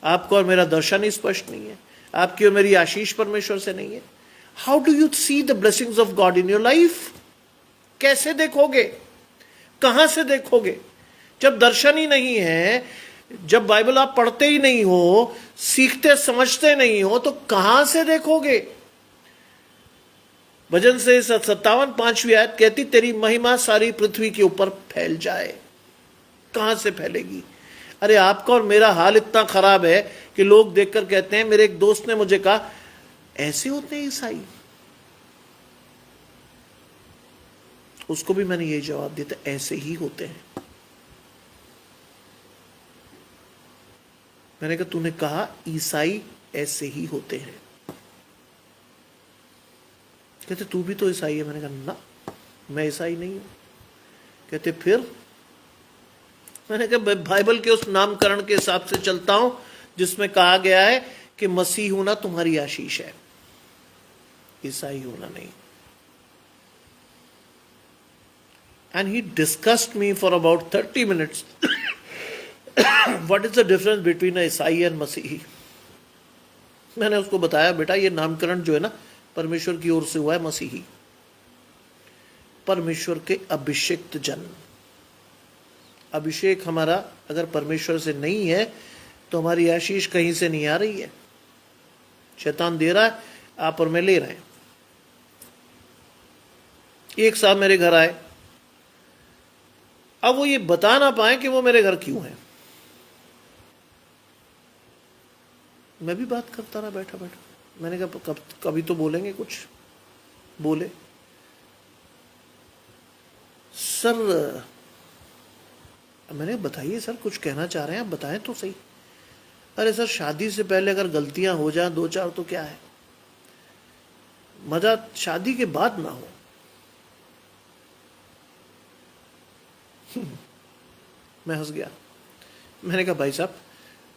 आपको और मेरा दर्शन ही स्पष्ट नहीं है, आपकी और मेरी आशीष परमेश्वर से नहीं है। How do you see the blessings of God in your life? कैसे देखोगे? कहां से देखोगे? जब दर्शन ही नहीं है, जब बाइबल आप पढ़ते ही नहीं हो, सीखते समझते नहीं हो, तो कहां से देखोगे? भजन से 57 5वीं आयत कहती तेरी महिमा सारी पृथ्वी के ऊपर फैल जाए। कहां से फैलेगी? अरे आपका और मेरा हाल इतना खराब है कि लोग देखकर कहते हैं, मेरे एक दोस्त ने मुझे कहा ऐसे होते हैं ईसाई। उसको भी मैंने यही जवाब दिया था, ऐसे ही होते हैं। मैंने कहा तूने कहा ईसाई ऐसे ही होते हैं। कहते तू भी तो ईसाई है। मैंने कहा ना, मैं ईसाई नहीं हूं। कहते फिर? मैंने कहा बाइबल के उस नामकरण के हिसाब से चलता हूं जिसमें कहा गया है कि मसीह होना तुम्हारी आशीष है, ईसाई होना नहीं। And he discussed me for about 30 minutes. What is the difference between a ईसाई and मसीही? मैंने उसको बताया बेटा ये नामकरण जो है ना परमेश्वर की ओर से हुआ है। मसीही परमेश्वर के अभिषिक्त जन। अभिषेक हमारा अगर परमेश्वर से नहीं है तो हमारी आशीष कहीं से नहीं आ रही है। शैतान दे रहा है, आप और मैं ले रहे हैं। एक साहब मेरे घर आए, अब वो ये बता ना पाए कि वो मेरे घर क्यों है। मैं भी बात करता रहा बैठा बैठा। मैंने कहा कभी तो बोलेंगे कुछ। बोले सर, मैंने बताइए सर कुछ कहना चाह रहे हैं आप, बताएं तो सही। अरे सर शादी से पहले अगर गलतियां हो जाए 2-4 तो क्या है, मजा शादी के बाद ना हो। मैं हंस गया। मैंने कहा भाई साहब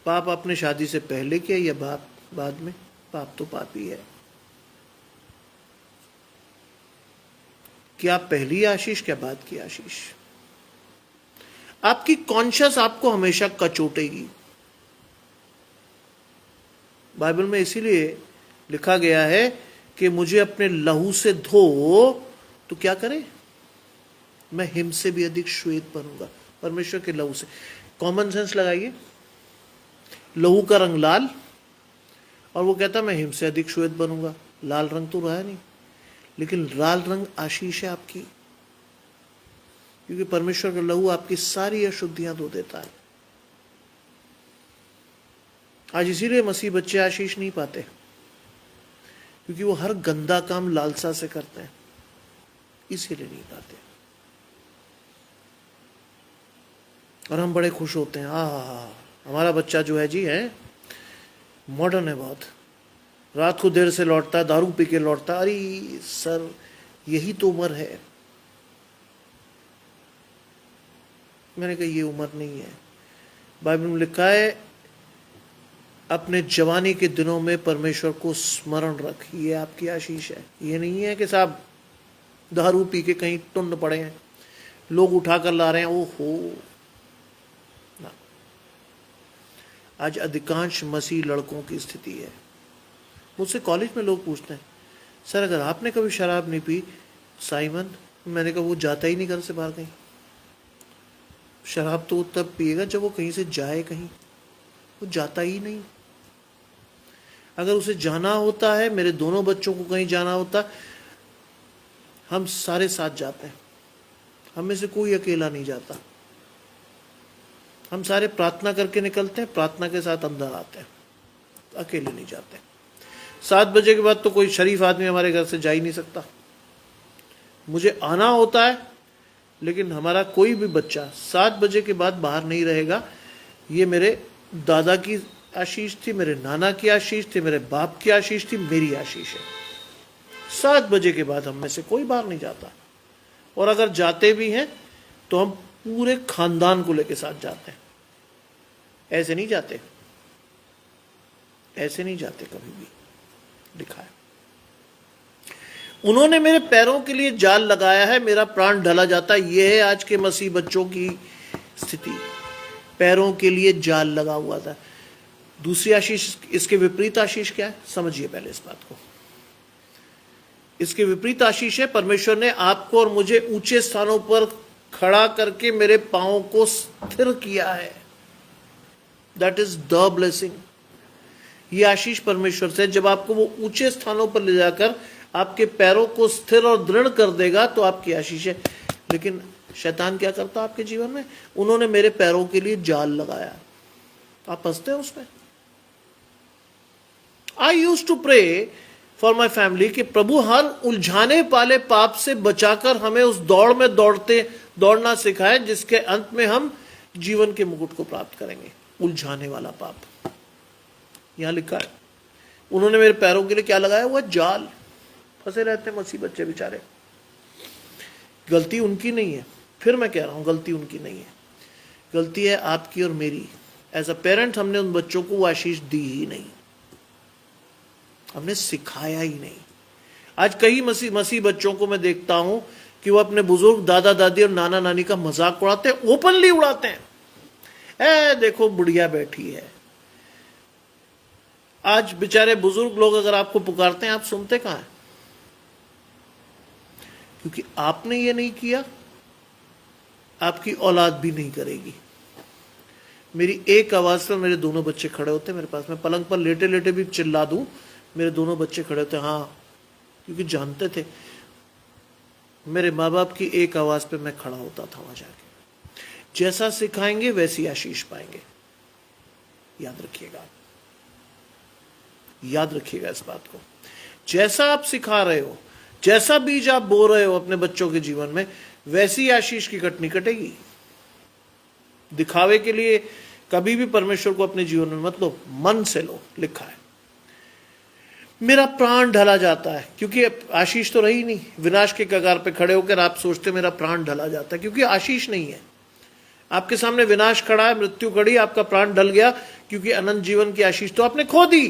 पाप आपने शादी से पहले किया या बाप बाद में? पाप तो पाप ही है। क्या पहली आशीष क्या बाद की आशीष? आपकी कॉन्शियस आपको हमेशा कचोटेगी। बाइबल में इसीलिए लिखा गया है कि मुझे अपने लहू से धो तो क्या करे, मैं हिम से भी अधिक श्वेत बनूंगा। परमेश्वर के लहू से। कॉमन सेंस लगाइए, लहू का रंग लाल और वो कहता मैं हिम से अधिक श्वेत बनूंगा। लाल रंग तो रहा नहीं, लेकिन लाल रंग आशीष है आपकी, क्योंकि परमेश्वर का लहू आपकी सारी अशुद्धियां धो देता है। आज इसीलिए मसीह बच्चे आशीष नहीं पाते, क्योंकि वो हर गंदा काम लालसा से करते हैं, इसीलिए नहीं पाते। और हम बड़े खुश होते हैं, हमारा बच्चा जो है जी है मॉडर्न है बहुत, रात को देर से लौटता है, दारू पी के लौटता। अरे सर यही तो उम्र है। मैंने कहा ये उम्र नहीं है। बाइबल में लिखा है अपने जवानी के दिनों में परमेश्वर को स्मरण रख, ये आपकी आशीष है। ये नहीं है कि साहब दारू पी के कहीं टुंड पड़े हैं, लोग उठा कर ला रहे हैं, ओहो ना। आज अधिकांश मसीह लड़कों की स्थिति है। मुझसे कॉलेज में लोग पूछते हैं सर अगर आपने कभी शराब नहीं पी साइमन? मैंने कहा वो जाता ही नहीं घर से बाहर कहीं। शराब तो तब पिएगा जब वो कहीं से जाए, कहीं वो जाता ही नहीं। अगर उसे जाना होता है, मेरे दोनों बच्चों को कहीं जाना होता, हम सारे साथ जाते हैं, हम में से कोई अकेला नहीं जाता। हम सारे प्रार्थना करके निकलते हैं, प्रार्थना के साथ अंदर आते हैं, अकेले नहीं जाते। 7 बजे के बाद तो कोई शरीफ आदमी हमारे घर से जा ही नहीं सकता। मुझे आना होता है, लेकिन हमारा कोई भी बच्चा 7 बजे के बाद बाहर नहीं रहेगा। ये मेरे दादा की आशीष थी, मेरे नाना की आशीष थी, मेरे बाप की आशीष थी, मेरी आशीष है। 7 बजे के बाद हम में से कोई बाहर नहीं जाता, और अगर जाते भी हैं तो हम पूरे खानदान को लेके साथ जाते हैं। ऐसे नहीं जाते, ऐसे नहीं जाते कभी भी, लिखा है। उन्होंने मेरे पैरों के लिए जाल लगाया है, मेरा प्राण ढला जाता है। यह है आज के मसीह बच्चों की स्थिति, पैरों के लिए जाल लगा हुआ था। दूसरी आशीष, इसके विपरीत आशीष क्या है, समझिए पहले इस बात को। इसके विपरीत आशीष है, परमेश्वर ने आपको और मुझे ऊंचे स्थानों पर खड़ा करके मेरे पांवों को स्थिर किया है। That is the blessing. ये आशीष परमेश्वर से, जब आपको वो ऊंचे स्थानों पर ले जाकर आपके पैरों को स्थिर और दृढ़ कर देगा तो आपकी आशीष है। लेकिन शैतान क्या करता आपके जीवन में, उन्होंने मेरे पैरों के लिए जाल लगाया। आप हंसते हैं उसमें। I used to pray for my family कि प्रभु हर उलझाने वाले पाप से बचाकर हमें उस दौड़ में दौड़ना सिखाए जिसके अंत में हम जीवन के मुकुट को प्राप्त करेंगे। उलझाने वाला पाप, यहां लिखा है। उन्होंने मेरे पैरों के लिए क्या लगाया हुआ, जाल। फंसे रहते हैं मसीह बच्चे बेचारे। गलती उनकी नहीं है, फिर मैं कह रहा हूं गलती उनकी नहीं है, गलती है आपकी और मेरी। एज अ पेरेंट हमने उन बच्चों को वो आशीष दी ही नहीं, हमने सिखाया ही नहीं। आज कई मसीह बच्चों को मैं देखता हूं कि वो अपने बुजुर्ग दादा दादी और नाना नानी का मजाक उड़ाते हैं, ओपनली उड़ाते हैं। देखो बुढ़िया बैठी है। आज बेचारे बुजुर्ग लोग अगर आपको पुकारते हैं, आप सुनते कहां हैं? क्योंकि आपने ये नहीं किया, आपकी औलाद भी नहीं करेगी। मेरी एक आवाज पर मेरे दोनों बच्चे खड़े होते मेरे पास। मैं पलंग पर लेटे लेटे भी चिल्ला दूं, मेरे दोनों बच्चे खड़े होते। हाँ, क्योंकि जानते थे मेरे माँ बाप की एक आवाज पे मैं खड़ा होता था वहां जाके। जैसा सिखाएंगे वैसी आशीष पाएंगे। याद रखिएगा, याद रखिएगा इस बात को। जैसा आप सिखा रहे हो, जैसा बीज आप बो रहे हो अपने बच्चों के जीवन में, वैसी आशीष की कटनी कटेगी। दिखावे के लिए कभी भी परमेश्वर को अपने जीवन में मत लो, मन से लो। लिखा है मेरा प्राण ढला जाता है, क्योंकि आशीष तो रही नहीं। विनाश के कगार पे खड़े होकर आप सोचते मेरा प्राण ढला जाता है, क्योंकि आशीष नहीं है। आपके सामने विनाश खड़ा है, मृत्यु खड़ी, आपका प्राण ढल गया, क्योंकि अनंत जीवन की आशीष तो आपने खो दी।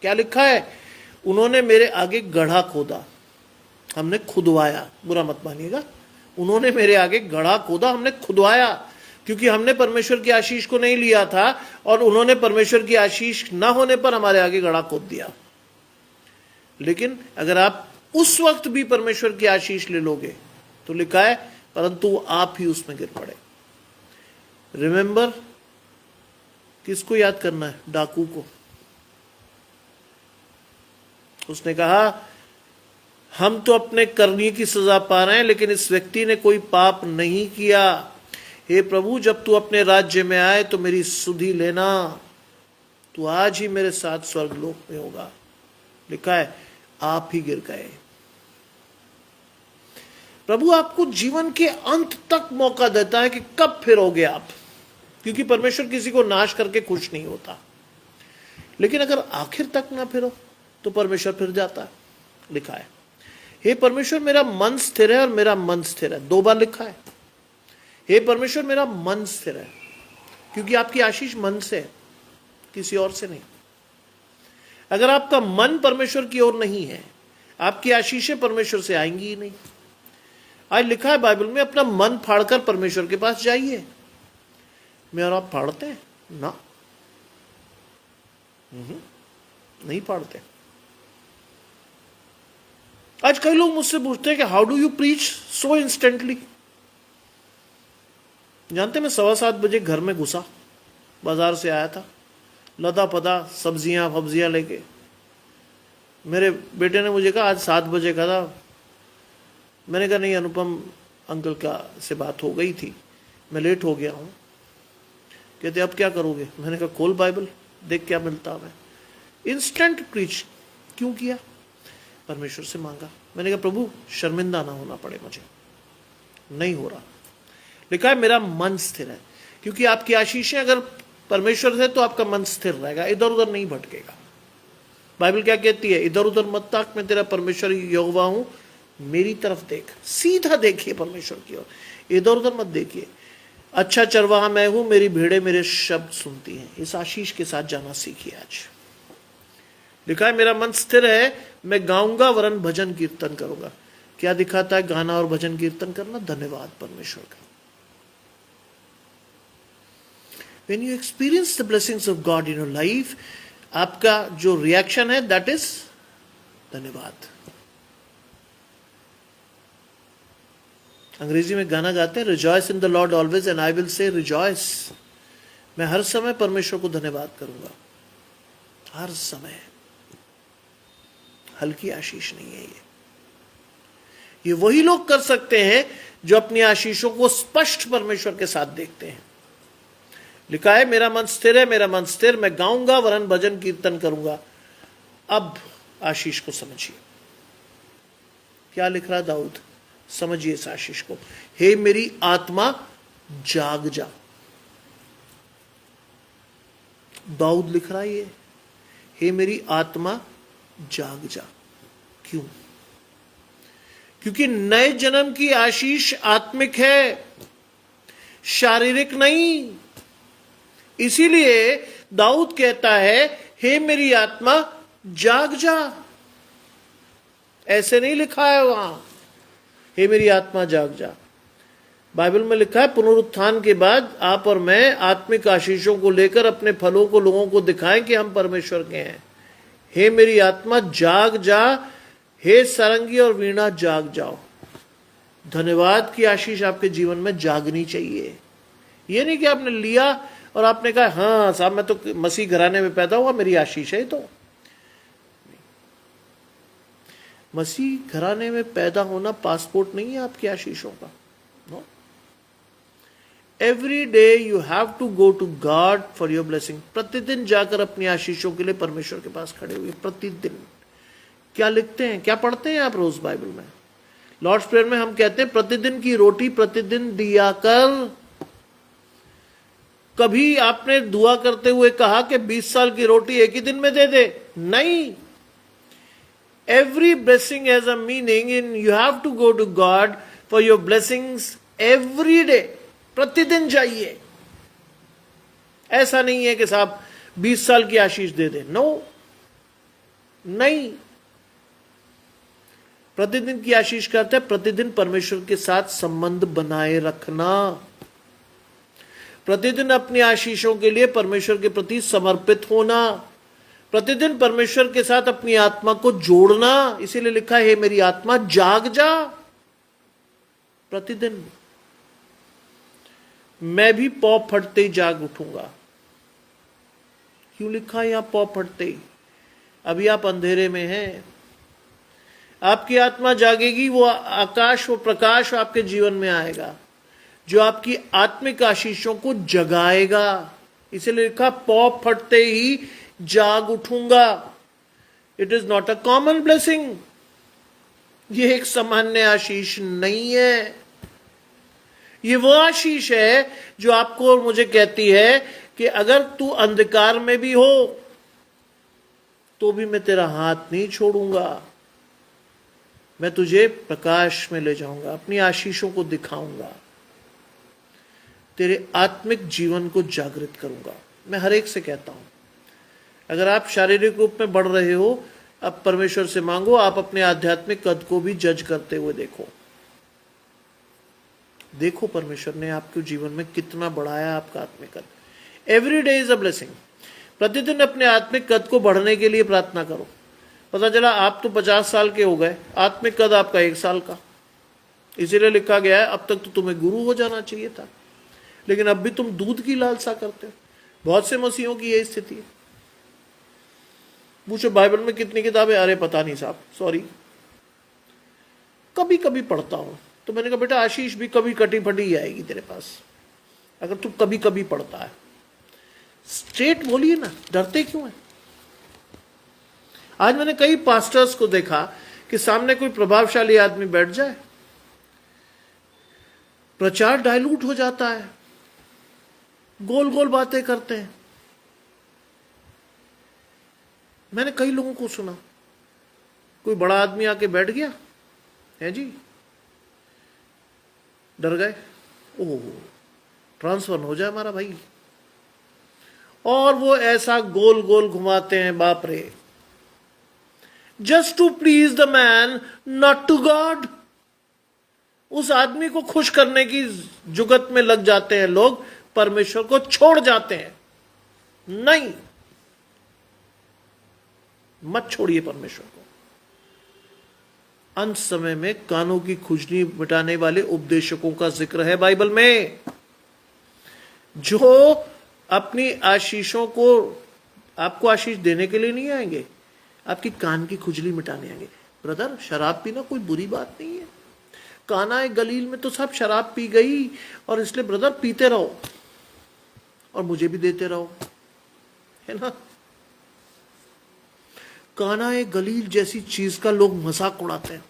क्या लिखा है? उन्होंने मेरे आगे गड्ढा खोदा, हमने खुदवाया। बुरा मत मानिएगा, उन्होंने मेरे आगे गड्ढा खोदा, हमने खुदवाया, क्योंकि हमने परमेश्वर की आशीष को नहीं लिया था और उन्होंने परमेश्वर की आशीष न होने पर हमारे आगे गड्ढा खोद दिया। लेकिन अगर आप उस वक्त भी परमेश्वर की आशीष ले लोगे तो लिखा है परंतु आप ही उसमें गिर पड़े। रिमेंबर, किसको याद करना है? डाकू को। उसने कहा हम तो अपने करने की सजा पा रहे हैं, लेकिन इस व्यक्ति ने कोई पाप नहीं किया। हे प्रभु, जब तू अपने राज्य में आए तो मेरी सुधि लेना, तू आज ही मेरे साथ स्वर्गलोक में होगा। लिखा है आप ही गिर गए। प्रभु आपको जीवन के अंत तक मौका देता है कि कब फिरोगे आप, क्योंकि परमेश्वर किसी को नाश करके खुश नहीं होता। लेकिन अगर आखिर तक ना फिरो तो परमेश्वर फिर जाता है। लिखा है हे परमेश्वर मेरा मन स्थिर है, और मेरा मन स्थिर है। 2 बार लिखा है हे परमेश्वर मेरा मन स्थिर है, क्योंकि आपकी आशीष मन से है, किसी और से नहीं। अगर आपका मन परमेश्वर की ओर नहीं है, आपकी आशीषें परमेश्वर से आएंगी ही नहीं। आज लिखा है बाइबल में अपना मन फाड़कर परमेश्वर के पास जाइए। मैं और आप फाड़ते हैं ना? नहीं फाड़ते। आज कई लोग मुझसे पूछते हैं कि how do you preach so instantly. जानते, मैं 7:15 बजे घर में घुसा, बाजार से आया था, लदा पदा सब्जियां फब्जियां लेके। मेरे बेटे ने मुझे कहा आज 7 बजे का था। मैंने कहा नहीं, अनुपम अंकल का से बात हो गई थी, मैं लेट हो गया हूं। कहते अब क्या करोगे? मैंने कहा खोल बाइबल, देख क्या मिलता हमें। इंस्टेंट प्रीच क्यों किया? परमेश्वर से मांगा। मैंने कहा प्रभु शर्मिंदा ना होना पड़े मुझे, नहीं हो रहा। लिखा है मेरा मन स्थिर है, क्योंकि आपकी आशीषें अगर परमेश्वर से तो आपका मन स्थिर रहेगा, इधर उधर नहीं भटकेगा। बाइबल क्या कहती है? इधर उधर मत ताक, मैं तेरा परमेश्वर यहोवा हूं, मेरी तरफ देख, सीधा देखिए परमेश्वर की ओर, इधर उधर मत देखिए। अच्छा चरवाहा मैं हूं, मेरी भेड़ें मेरे शब्द सुनती हैं। इस आशीष के साथ जाना सीखिए आज। लिखा है मेरा मन स्थिर है, मैं गाऊंगा वरन भजन कीर्तन करूंगा। क्या दिखाता है गाना और भजन कीर्तन करना? धन्यवाद परमेश्वर का। When you experience the blessings of God in your life, आपका जो रिएक्शन है दैट इज धन्यवाद। अंग्रेजी में गाना गाते हैं, rejoice in the Lord always and I will say rejoice. मैं हर समय परमेश्वर को धन्यवाद करूंगा, हर समय। हल्की आशीष नहीं है ये वही लोग कर सकते हैं जो अपनी आशीषों को स्पष्ट परमेश्वर के साथ देखते हैं। लिखा है मेरा मन स्थिर है, मेरा मन स्थिर, मैं गाऊंगा वरन भजन कीर्तन करूंगा। अब आशीष को समझिए, क्या लिख रहा दाऊद, समझिए इस आशीष को। हे मेरी आत्मा जाग जा। दाऊद लिख रहा है ये, हे मेरी आत्मा जाग जा। क्यों? क्योंकि नए जन्म की आशीष आत्मिक है, शारीरिक नहीं। इसीलिए दाऊद कहता है हे मेरी आत्मा जाग जा। ऐसे नहीं लिखा है वहां, हे मेरी आत्मा जाग जा। बाइबल में लिखा है पुनरुत्थान के बाद आप और मैं आत्मिक आशीषों को लेकर अपने फलों को लोगों को दिखाएं कि हम परमेश्वर के हैं। हे मेरी आत्मा जाग जा, हे सारंगी और वीणा जाग जाओ। धन्यवाद की आशीष आपके जीवन में जागनी चाहिए। ये नहीं कि आपने लिया और आपने कहा हाँ साहब मैं तो मसीह घराने में पैदा हुआ, मेरी आशीष है। तो मसीह घराने में पैदा होना पासपोर्ट नहीं है आपकी आशीषों का। No, every day you have to go to God for your blessing. प्रतिदिन जाकर अपनी आशीषों के लिए परमेश्वर के पास खड़े हुए। प्रतिदिन क्या लिखते हैं, क्या पढ़ते हैं आप रोज बाइबल में? लॉर्ड्स प्रेयर में हम कहते हैं प्रतिदिन की रोटी प्रतिदिन दिया कर। कभी आपने दुआ करते हुए कहा कि 20 साल की रोटी एक ही दिन में दे दे? नहीं। Every blessing has a meaning and you have to go to God for your blessings every day. प्रतिदिन जाइए। ऐसा नहीं है कि साहब 20 साल की आशीष दे दे। नो, नहीं। प्रतिदिन की आशीष करते हैं प्रतिदिन परमेश्वर के साथ संबंध बनाए रखना। प्रतिदिन अपनी आशीषों के लिए परमेश्वर के प्रति समर्पित होना। प्रतिदिन परमेश्वर के साथ अपनी आत्मा को जोड़ना। इसीलिए लिखा है मेरी आत्मा जाग जा। प्रतिदिन मैं भी पौ फटते ही जाग उठूंगा। क्यों लिखा है यहां पौ फटते ही? अभी आप अंधेरे में हैं, आपकी आत्मा जागेगी, वो आकाश वो प्रकाश आपके जीवन में आएगा जो आपकी आत्मिक आशीषों को जगाएगा। इसीलिए लिखा पौ फटते ही जाग उठूंगा। It is not a common blessing. ये एक सामान्य आशीष नहीं है। ये वो आशीष है जो आपको और मुझे कहती है कि अगर तू अंधकार में भी हो तो भी मैं तेरा हाथ नहीं छोड़ूंगा, मैं तुझे प्रकाश में ले जाऊंगा, अपनी आशीषों को दिखाऊंगा, तेरे आत्मिक जीवन को जागृत करूंगा। मैं हर एक से कहता हूं, अगर आप शारीरिक रूप में बढ़ रहे हो, अब परमेश्वर से मांगो, आप अपने आध्यात्मिक कद को भी जज करते हुए देखो। देखो परमेश्वर ने आपके जीवन में कितना बढ़ाया आपका आत्मिक कद। Every day is a blessing. प्रतिदिन अपने आत्मिक कद को बढ़ने के लिए प्रार्थना करो। पता चला आप तो 50 साल के हो गए, आत्मिक कद आपका 1 साल का। इसीलिए लिखा गया है अब तक तो तुम्हें गुरु हो जाना चाहिए था, लेकिन अब भी तुम दूध की लालसा करते हो। बहुत से मसीहों की यही स्थिति है। पूछो बाइबल में कितनी किताबें? अरे पता नहीं साहब, सॉरी, कभी कभी पढ़ता हूं। तो मैंने कहा बेटा आशीष भी कभी कटी फटी ही आएगी तेरे पास, अगर तू कभी कभी पढ़ता है। स्ट्रेट बोलिए ना, डरते क्यों हैं? आज मैंने कई पास्टर्स को देखा कि सामने कोई प्रभावशाली आदमी बैठ जाए, प्रचार डाइल्यूट हो जाता है, गोल गोल बातें करते हैं। मैंने कई लोगों को सुना, कोई बड़ा आदमी आके बैठ गया है जी, डर गए, ओह ट्रांसफर हो जाए हमारा भाई, और वो ऐसा गोल गोल घुमाते हैं, बाप रे, just to please the man not to God. उस आदमी को खुश करने की जुगत में लग जाते हैं लोग, परमेश्वर को छोड़ जाते हैं। नहीं, मत छोड़िए परमेश्वर को। अंत समय में कानों की खुजली मिटाने वाले उपदेशकों का जिक्र है बाइबल में, जो अपनी आशीषों को आपको आशीष देने के लिए नहीं आएंगे, आपकी कान की खुजली मिटाने आएंगे। ब्रदर, शराब पीना कोई बुरी बात नहीं है। काना गलील में तो सब शराब पी गई, और इसलिए ब्रदर पीते रहो और मुझे भी देते रहो, है ना। काना गलील जैसी चीज का लोग मजाक उड़ाते हैं।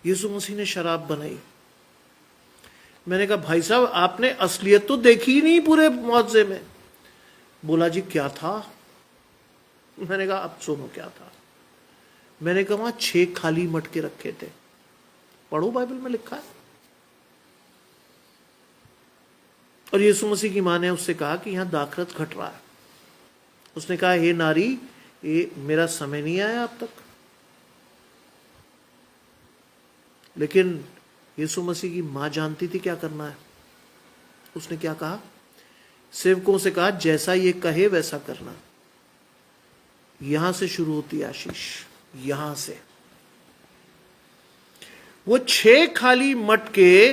यीशु मसीह ने शराब बनाई। मैंने कहा भाई साहब, आपने असलियत तो देखी ही नहीं पूरे मुआवजे में। बोला जी क्या था? मैंने कहा अब सुनो क्या था। मैंने कहा वहां 6 खाली मटके रखे थे, पढ़ो बाइबल में लिखा है। और यीशु मसीह की मां ने उससे कहा कि यहां दाखरस घट रहा है। उसने कहा हे नारी, ये मेरा समय नहीं आया अब तक। लेकिन यीशु मसीह की मां जानती थी क्या करना है। उसने क्या कहा? सेवकों से कहा जैसा ये कहे वैसा करना। यहां से शुरू होती है आशीष, यहां से। वो 6 खाली मटके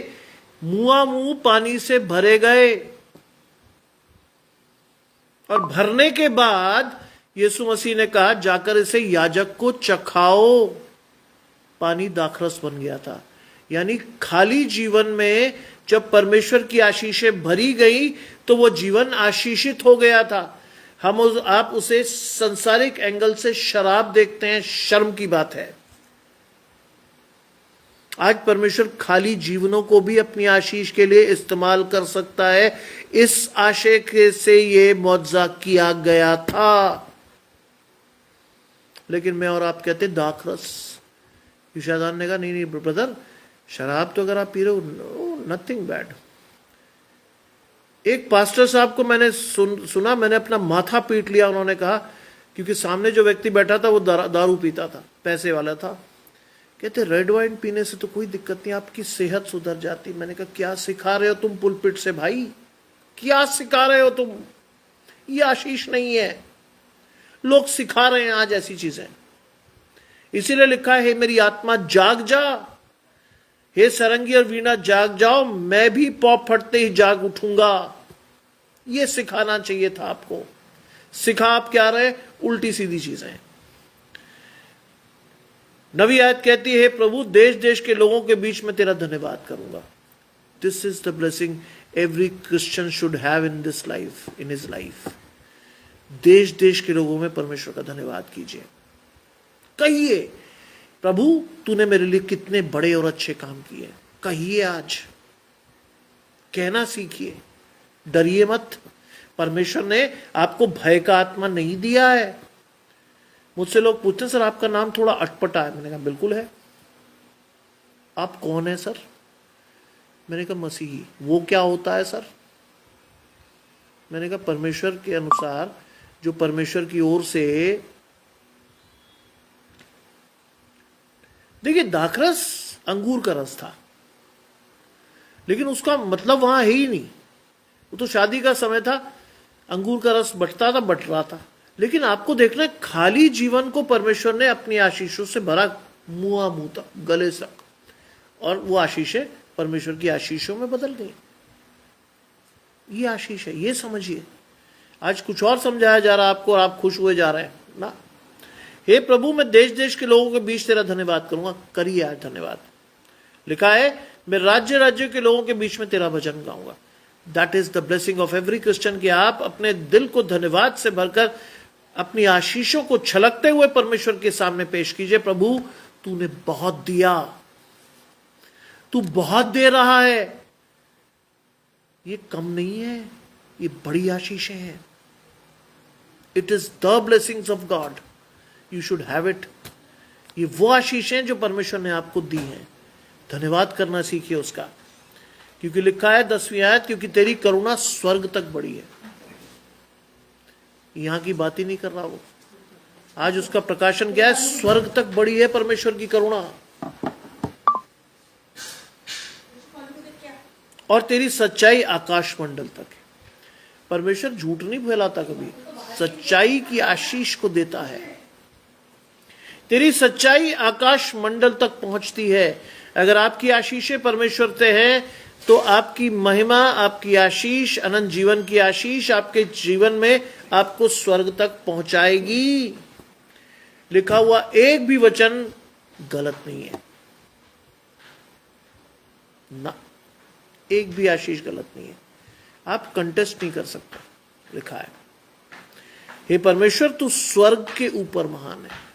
मुआ मुंह पानी से भरे गए, और भरने के बाद यीशु मसीह ने कहा जाकर इसे याजक को चखाओ। पानी दाखरस बन गया था। यानी खाली जीवन में जब परमेश्वर की आशीषें भरी गई तो वो जीवन आशीषित हो गया था। आप उसे संसारिक एंगल से शराब देखते हैं, शर्म की बात है। आज परमेश्वर खाली जीवनों को भी अपनी आशीष के लिए इस्तेमाल कर सकता है। इस आशय से ये मुआवजा किया गया था। लेकिन मैं और आप कहते दाखरस। यशायाह ने कहा नहीं ब्रदर, शराब तो अगर आप पी रहे हो, नथिंग बैड। एक पास्टर साहब को मैंने सुना, मैंने अपना माथा पीट लिया। उन्होंने कहा, क्योंकि सामने जो व्यक्ति बैठा था वो दारू पीता था, पैसे वाला था। कहते रेड वाइन पीने से तो कोई दिक्कत नहीं, आपकी सेहत सुधर जाती। मैंने कहा क्या सिखा रहे हो तुम पुलपिट से भाई, क्या सिखा रहे हो तुम? ये आशीष नहीं है। लोग सिखा रहे हैं आज ऐसी चीजें। इसीलिए लिखा है मेरी आत्मा जाग जा, हे सरंगी और वीणा जाग जाओ, मैं भी पॉप फटते ही जाग उठूंगा। ये सिखाना चाहिए था आपको। सिखा आप क्या रहे? उल्टी सीधी चीजें। नवी आयत कहती है प्रभु देश देश के लोगों के बीच में तेरा धन्यवाद करूंगा। This is the blessing every Christian should have in this life, in his life. देश देश के लोगों में परमेश्वर का धन्यवाद कीजिए। कहिए प्रभु तूने मेरे लिए कितने बड़े और अच्छे काम किए। कहिए, आज कहना सीखिए। डरिए मत। परमेश्वर ने आपको भय का आत्मा नहीं दिया है। मुझसे लोग पूछते हैं सर आपका नाम थोड़ा अटपटा है। मैंने कहा बिल्कुल है। आप कौन है सर? मैंने कहा मसीही। वो क्या होता है सर? मैंने कहा परमेश्वर के अनुसार, जो परमेश्वर की ओर से। देखिए दाखरस अंगूर का रस था, लेकिन उसका मतलब वहां है ही नहीं। वो तो शादी का समय था, अंगूर का रस बटता था, बट रहा था। लेकिन आपको देखना है खाली जीवन को परमेश्वर ने अपनी आशीषों से भरा, मुआ मुता गले से, और वो आशीषें परमेश्वर की आशीषों में बदल गई। ये आशीष है, ये समझिए। आज कुछ और समझाया जा रहा है आपको और आप खुश हुए जा रहे हैं ना। हे प्रभु मैं देश देश के लोगों के बीच तेरा धन्यवाद करूंगा। करिए आज धन्यवाद। लिखा है मैं राज्य राज्य के लोगों के बीच में तेरा भजन गाऊंगा। That is the blessing of every Christian, कि आप अपने दिल को धन्यवाद से भरकर अपनी आशीषों को छलकते हुए परमेश्वर के सामने पेश कीजिए। प्रभु, तूने बहुत दिया, तू बहुत दे रहा है, ये कम नहीं है, ये बड़ी आशीषें हैं। It is the blessings of God, you should have it. ये वो आशीषें जो परमेश्वर ने आपको दी हैं, धन्यवाद करना सीखिए उसका। क्योंकि लिखा है 10वीं आयत, क्योंकि तेरी करुणा स्वर्ग तक बढ़ी है। यहां की बात ही नहीं कर रहा वो, आज उसका प्रकाशन क्या है? स्वर्ग तक बढ़ी है परमेश्वर की करुणा। और तेरी सच्चाई आकाश मंडल तक है। परमेश्वर झूठ नहीं फैलाता, कभी सच्चाई की आशीष को देता है। तेरी सच्चाई आकाश मंडल तक पहुंचती है। अगर आपकी आशीषें परमेश्वर से है तो आपकी महिमा, आपकी आशीष, अनंत जीवन की आशीष आपके जीवन में आपको स्वर्ग तक पहुंचाएगी। लिखा हुआ एक भी वचन गलत नहीं है ना, एक भी आशीष गलत नहीं है। आप कंटेस्ट नहीं कर सकते। लिखा है, हे परमेश्वर तू स्वर्ग के ऊपर महान है।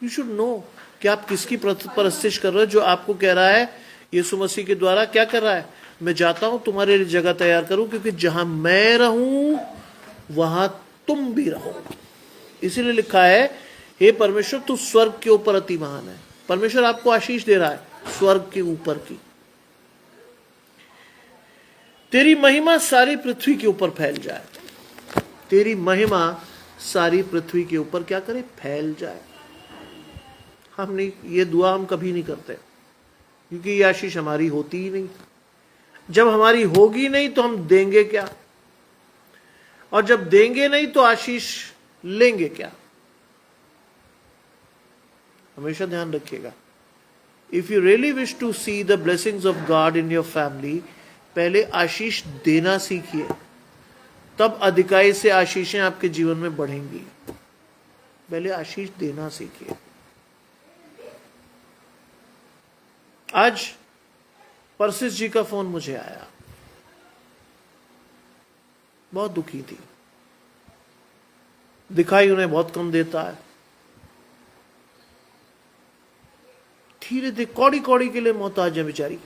यू शुड नो कि आप किसकी परस्तिश कर रहे हो, जो आपको कह रहा है यीशु मसीह के द्वारा क्या कर रहा है? मैं जाता हूं तुम्हारे लिए जगह तैयार करूं, क्योंकि जहां मैं रहूं वहां तुम भी रहो। इसीलिए लिखा है, हे परमेश्वर तू स्वर्ग के ऊपर अति महान है। परमेश्वर आपको आशीष दे रहा है स्वर्ग के ऊपर की। तेरी महिमा सारी पृथ्वी के ऊपर फैल जाए। तेरी महिमा सारी पृथ्वी के ऊपर क्या करे? फैल जाए। हम नहीं, ये दुआ हम कभी नहीं करते, क्योंकि ये आशीष हमारी होती ही नहीं। जब हमारी होगी नहीं तो हम देंगे क्या? और जब देंगे नहीं तो आशीष लेंगे क्या? हमेशा ध्यान रखिएगा। If you really wish to see the blessings of God in your family, पहले आशीष देना सीखिए, तब अधिकाई से आशीषें आपके जीवन में बढ़ेंगी। पहले आशीष देना सीखिए। आज परसिस जी का फोन मुझे आया, बहुत दुखी थी। दिखाई उन्हें बहुत कम देता है। धीरे धीरे कौड़ी कौड़ी के लिए मोहताज है बेचारी।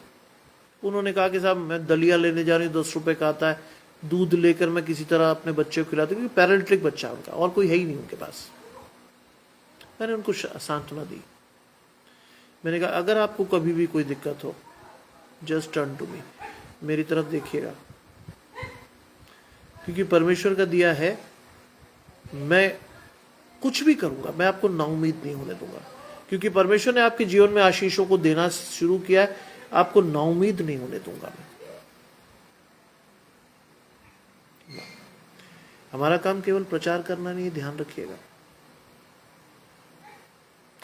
उन्होंने कहा कि साहब मैं दलिया लेने जा रही हूँ, 10 रुपए का आता है, दूध लेकर मैं किसी तरह अपने बच्चे को खिलाती हूँ, क्योंकि पैरेंटलिक बच्चा उनका, और कोई है ही नहीं उनके पास। मैंने उनको सांत्वना दी। मैंने कहा अगर आपको कभी भी कोई दिक्कत हो, जस्ट टर्न टू मी, मेरी तरफ देखिएगा, क्योंकि परमेश्वर का दिया है। मैं कुछ भी करूंगा, मैं आपको नाउम्मीद नहीं होने दूंगा, क्योंकि परमेश्वर ने आपके जीवन में आशीषों को देना शुरू किया है। आपको नाउम्मीद नहीं होने दूंगा मैं। हमारा काम केवल प्रचार करना नहीं है, ध्यान रखिएगा।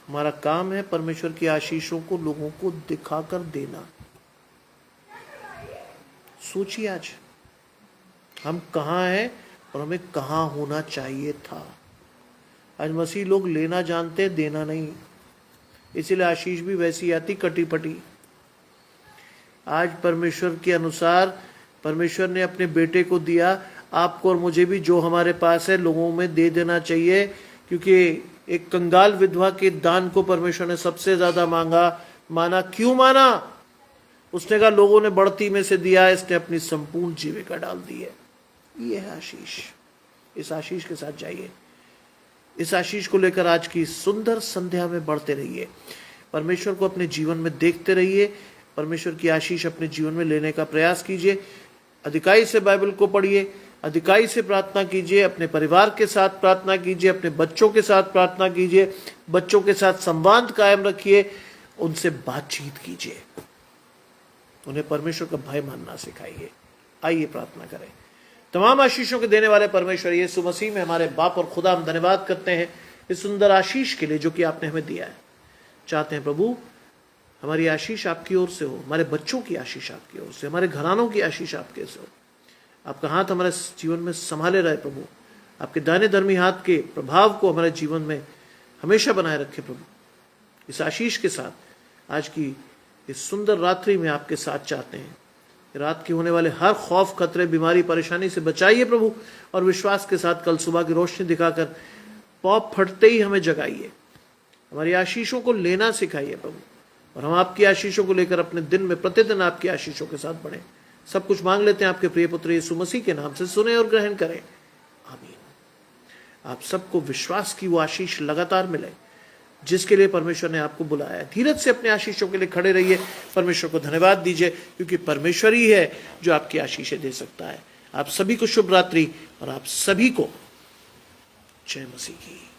हमारा काम है परमेश्वर की आशीषों को लोगों को दिखाकर देना। सोचिए आज हम कहां हैं और हमें कहां होना चाहिए था। आज मसीह लोग लेना जानते हैं, देना नहीं, इसीलिए आशीष भी वैसी आती कटी पटी। आज परमेश्वर के अनुसार परमेश्वर ने अपने बेटे को दिया, आपको और मुझे भी जो हमारे पास है लोगों में दे देना चाहिए, क्योंकि एक कंगाल विधवा के दान को परमेश्वर ने सबसे ज्यादा माना। क्यों माना? उसने कहा लोगों ने बढ़ती में से दिया, इसने अपनी संपूर्ण जीविका डाल दी है। ये है आशीष। इस आशीष के साथ जाइए। इस आशीष को लेकर आज की सुंदर संध्या में बढ़ते रहिए। परमेश्वर को अपने जीवन में देखते रहिए। परमेश्वर की आशीष अपने जीवन में लेने का प्रयास कीजिए। अधिकाई से बाइबल को पढ़िए, अधिकाई से प्रार्थना कीजिए, अपने परिवार के साथ प्रार्थना कीजिए, अपने बच्चों के साथ प्रार्थना कीजिए, बच्चों के साथ संवाद कायम रखिए, उनसे बातचीत कीजिए, उन्हें परमेश्वर का भय मानना सिखाइए। आइए प्रार्थना करें। तमाम आशीषों के देने वाले परमेश्वर यीशु मसीह में हमारे बाप और खुदा, हम धन्यवाद करते हैं इस सुंदर आशीष के लिए जो कि आपने हमें दिया है। चाहते हैं प्रभु हमारी आशीष आपकी ओर से हो, हमारे बच्चों की आशीष आपकी ओर से, हमारे घरानों की आशीष आपके से हो। आपका हाथ हमारे जीवन में संभाले रहे प्रभु। आपके दाने धर्मी हाथ के प्रभाव को हमारे जीवन में हमेशा बनाए रखे प्रभु। इस आशीष के साथ आज की इस सुंदर रात्रि में आपके साथ चाहते हैं। रात के होने वाले हर खौफ, खतरे, बीमारी, परेशानी से बचाइए प्रभु, और विश्वास के साथ कल सुबह की रोशनी दिखाकर पौ फटते ही हमें जगाइए। हमारी आशीषों को लेना सिखाइए प्रभु, और हम आपकी आशीषों को लेकर अपने दिन में प्रतिदिन आपकी आशीषों के साथ बढ़ें। सब कुछ मांग लेते हैं आपके प्रिय पुत्र यीशु मसीह के नाम से, सुने और ग्रहण करें, आमीन। आप सबको विश्वास की वो आशीष लगातार मिले जिसके लिए परमेश्वर ने आपको बुलाया है। धीरज से अपने आशीषों के लिए खड़े रहिए, परमेश्वर को धन्यवाद दीजिए, क्योंकि परमेश्वर ही है जो आपकी आशीषें दे सकता है। आप सभी को शुभ रात्रि, और आप सभी को जय मसीह की।